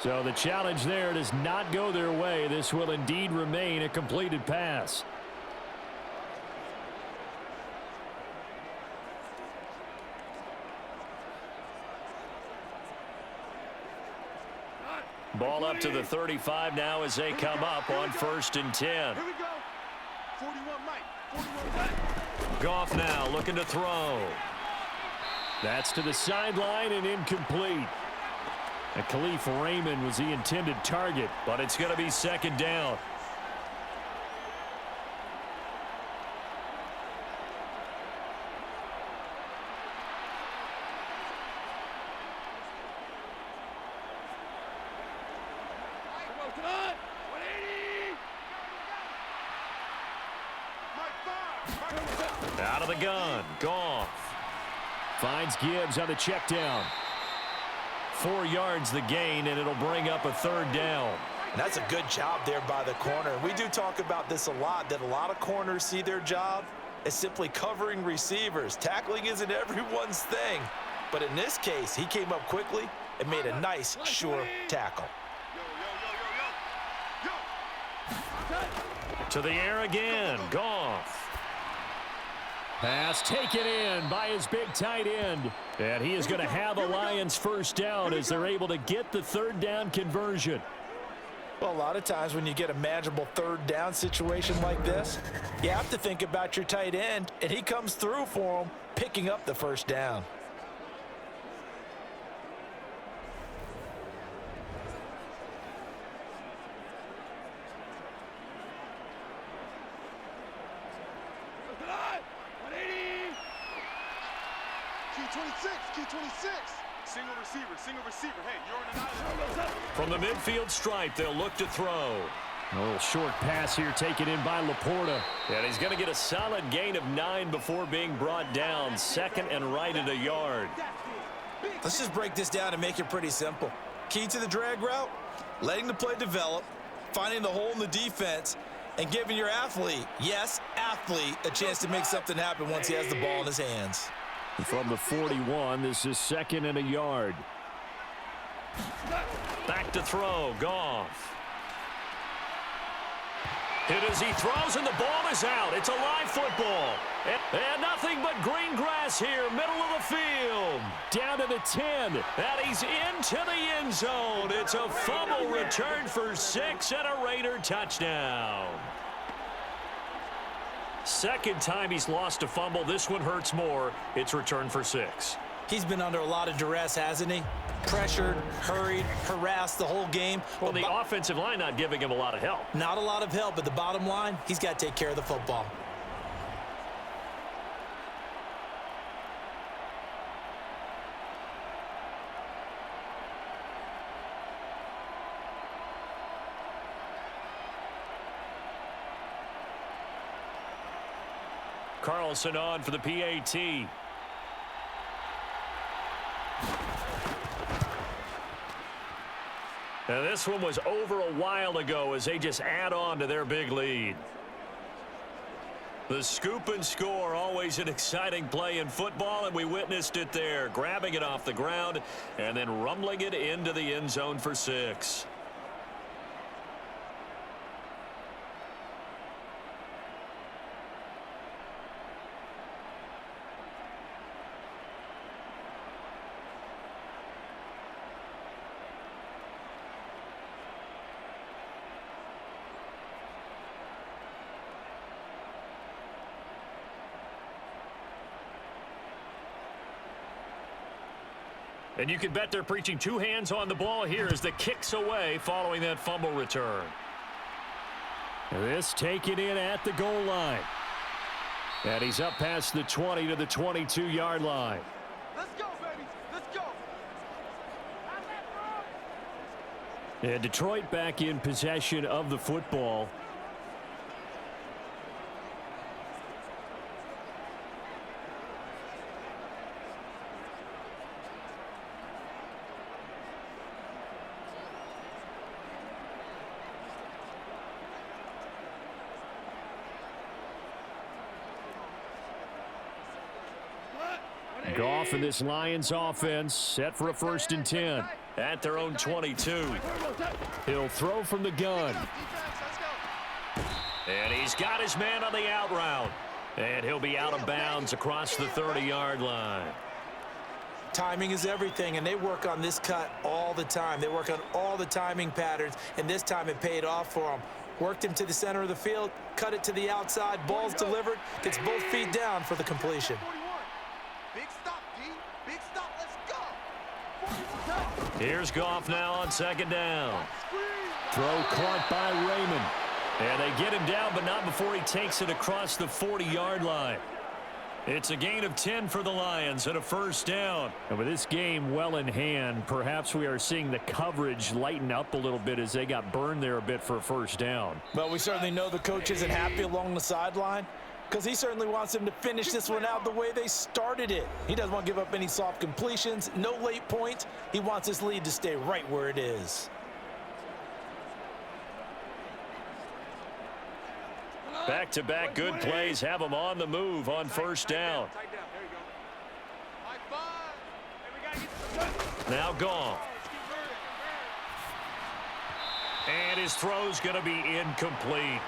So the challenge there does not go their way. This will indeed remain a completed pass. Ball up to the 35 now as they come up on 1st and 10. Here we go. 41 Mike. 41 Mike. Goff now looking to throw. That's to the sideline and incomplete. And Khalif Raymond was the intended target. But it's going to be 2nd down. Come on. 180. Mike 5. Out of the gun. Goff. Finds Gibbs on the check down. 4 yards the gain, and it'll bring up a 3rd down. And that's a good job there by the corner. We do talk about this a lot, that a lot of corners see their job is simply covering receivers. Tackling isn't everyone's thing. But in this case, he came up quickly and made a nice, sure tackle. To the air again, Goff. Pass taken in by his big tight end. And he is going to have a Lions first down as they're able to get the third down conversion. Well, a lot of times when you get a manageable third down situation like this, you have to think about your tight end, and he comes through for him, picking up the first down. Single receiver. Hey, you're in an island. From the midfield stripe, they'll look to throw. A little short pass here taken in by Laporta. And he's going to get a solid gain of 9 before being brought down. Second and right at a yard. Let's just break this down and make it pretty simple. Key to the drag route, letting the play develop, finding the hole in the defense, and giving your athlete, yes, athlete, a chance to make something happen once he has the ball in his hands. From the 41, this is second and a yard. Back to throw, Goff. Hit as he throws, and the ball is out. It's a live football. And nothing but green grass here, middle of the field. Down to the 10. And he's into the end zone. It's a fumble return for 6 and a Raider touchdown. Second time he's lost a fumble. This one hurts more. It's returned for 6. He's been under a lot of duress, hasn't he? Pressured, hurried, harassed the whole game. Well, the offensive line not giving him a lot of help. Not a lot of help, but the bottom line, he's got to take care of the football. Carlson on for the PAT. Now this one was over a while ago as they just add on to their big lead. The scoop and score, always an exciting play in football, and we witnessed it there, grabbing it off the ground and then rumbling it into the end zone for 6. And you can bet they're preaching 2 hands on the ball here as the kick's away following that fumble return. This taken in at the goal line. And he's up past the 20 to the 22-yard line. Let's go, baby. Let's go. And Detroit back in possession of the football. Goff and this Lions offense set for a 1st and 10. At their own 22. He'll throw from the gun. And he's got his man on the out route. And he'll be out of bounds across the 30-yard line. Timing is everything, and they work on this cut all the time. They work on all the timing patterns, and this time it paid off for them. Worked him to the center of the field, cut it to the outside, ball's delivered, gets both feet down for the completion. Big stop, D. Big stop. Let's go. Here's Goff now on 2nd down. Throw caught by Raymond. And they get him down, but not before he takes it across the 40-yard line. It's a gain of 10 for the Lions and a 1st down. And with this game well in hand, perhaps we are seeing the coverage lighten up a little bit as they got burned there a bit for a 1st down. But we certainly know the coach isn't happy along the sideline because he certainly wants them to finish this one out the way they started it. He doesn't want to give up any soft completions, no late points. He wants his lead to stay right where it is. Back-to-back good plays have them on the move on first down. Now gone. And his throw's going to be incomplete.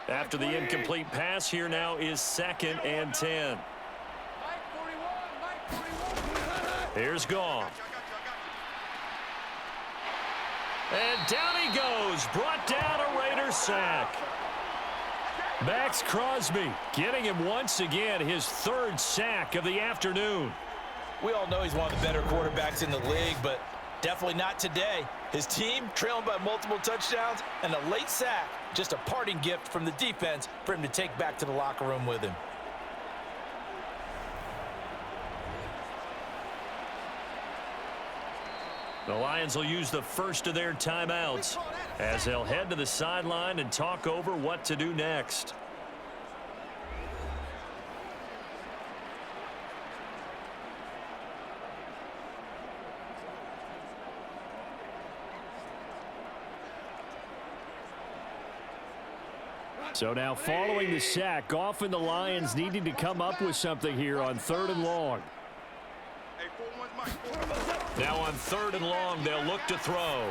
After the incomplete pass, here now is 2nd and 10. Here's Goff. And down he goes. Brought down a Raider sack. Max Crosby getting him once again his 3rd sack of the afternoon. We all know he's one of the better quarterbacks in the league, but definitely not today. His team trailing by multiple touchdowns and a late sack. Just a parting gift from the defense for him to take back to the locker room with him. The Lions will use the first of their timeouts as they'll head to the sideline and talk over what to do next. So now following the sack, Goff and the Lions needing to come up with something here on 3rd and long. Now on 3rd and long, they'll look to throw.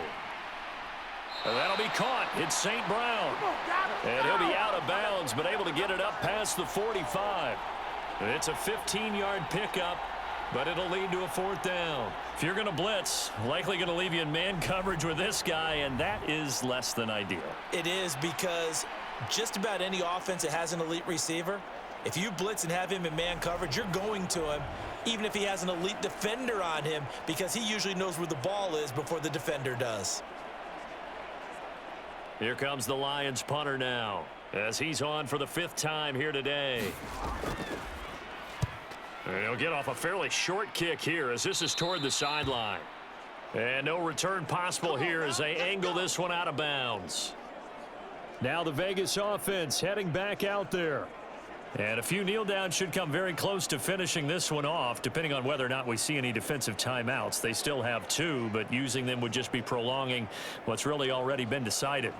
And that'll be caught. It's St. Brown. And he'll be out of bounds, but able to get it up past the 45. And it's a 15-yard pickup, but it'll lead to a 4th down. If you're going to blitz, likely going to leave you in man coverage with this guy, and that is less than ideal. It is, because just about any offense that has an elite receiver, if you blitz and have him in man coverage, you're going to him, even if he has an elite defender on him, because he usually knows where the ball is before the defender does. Here comes the Lions punter now, as he's on for the 5th time here today. And he'll get off a fairly short kick here as this is toward the sideline. And no return possible here as they angle this one out of bounds. Now the Vegas offense heading back out there. And a few kneel downs should come very close to finishing this one off, depending on whether or not we see any defensive timeouts. They still have 2, but using them would just be prolonging what's really already been decided.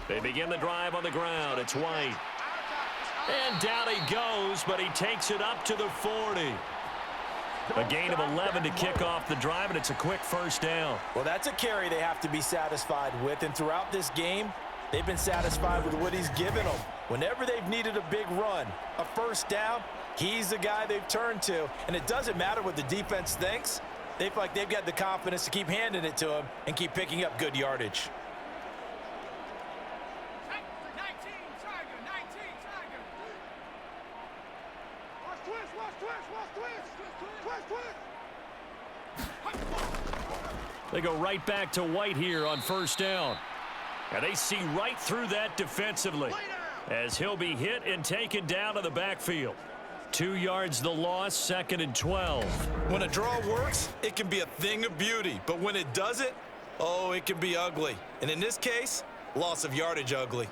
They begin the drive on the ground. It's White. And down he goes, but he takes it up to the 40. A gain of 11 to kick off the drive, and it's a quick 1st down. Well, that's a carry they have to be satisfied with, and throughout this game, they've been satisfied with what he's given them. Whenever they've needed a big run, a 1st down, he's the guy they've turned to, and it doesn't matter what the defense thinks. They feel like they've got the confidence to keep handing it to him and keep picking up good yardage. They go right back to White here on 1st down. And they see right through that defensively as he'll be hit and taken down to the backfield. 2 yards the loss, 2nd and 12. When a draw works, it can be a thing of beauty. But when it doesn't, oh, it can be ugly. And in this case, loss of yardage ugly.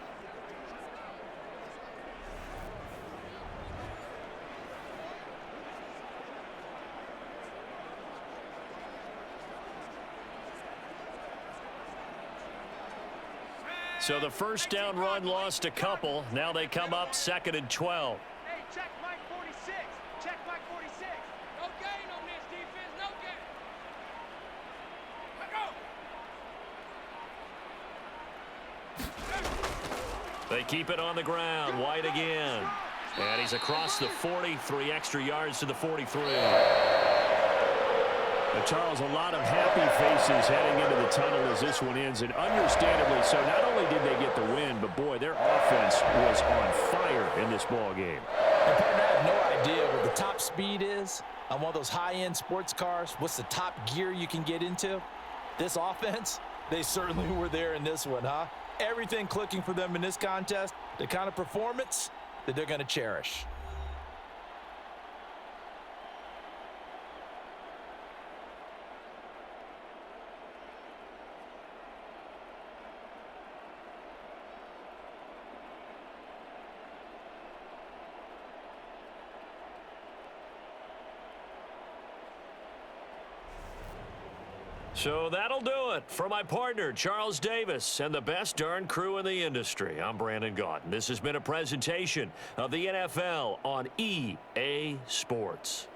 So the 1st down run lost a couple. Now they come up 2nd and 12. Hey, check Mike 46. Check Mike 46. No gain on this defense. No gain. Let go. They keep it on the ground. White again. And he's across the 40. 3 extra yards to the 43. Charles, a lot of happy faces heading into the tunnel as this one ends, and understandably so. Not only did they get the win, but boy, their offense was on fire in this ball game. And partner, I have no idea what the top speed is on one of those high-end sports cars. What's the top gear you can get into? This offense, they certainly were there in this one, huh? everything clicking for them in this contest, the kind of performance that they're going to cherish. So that'll do it. For my partner, Charles Davis, and the best darn crew in the industry, I'm Brandon Gaudin. This has been a presentation of the NFL on EA Sports.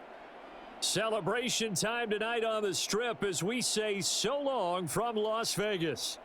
Celebration time tonight on the Strip as we say so long from Las Vegas.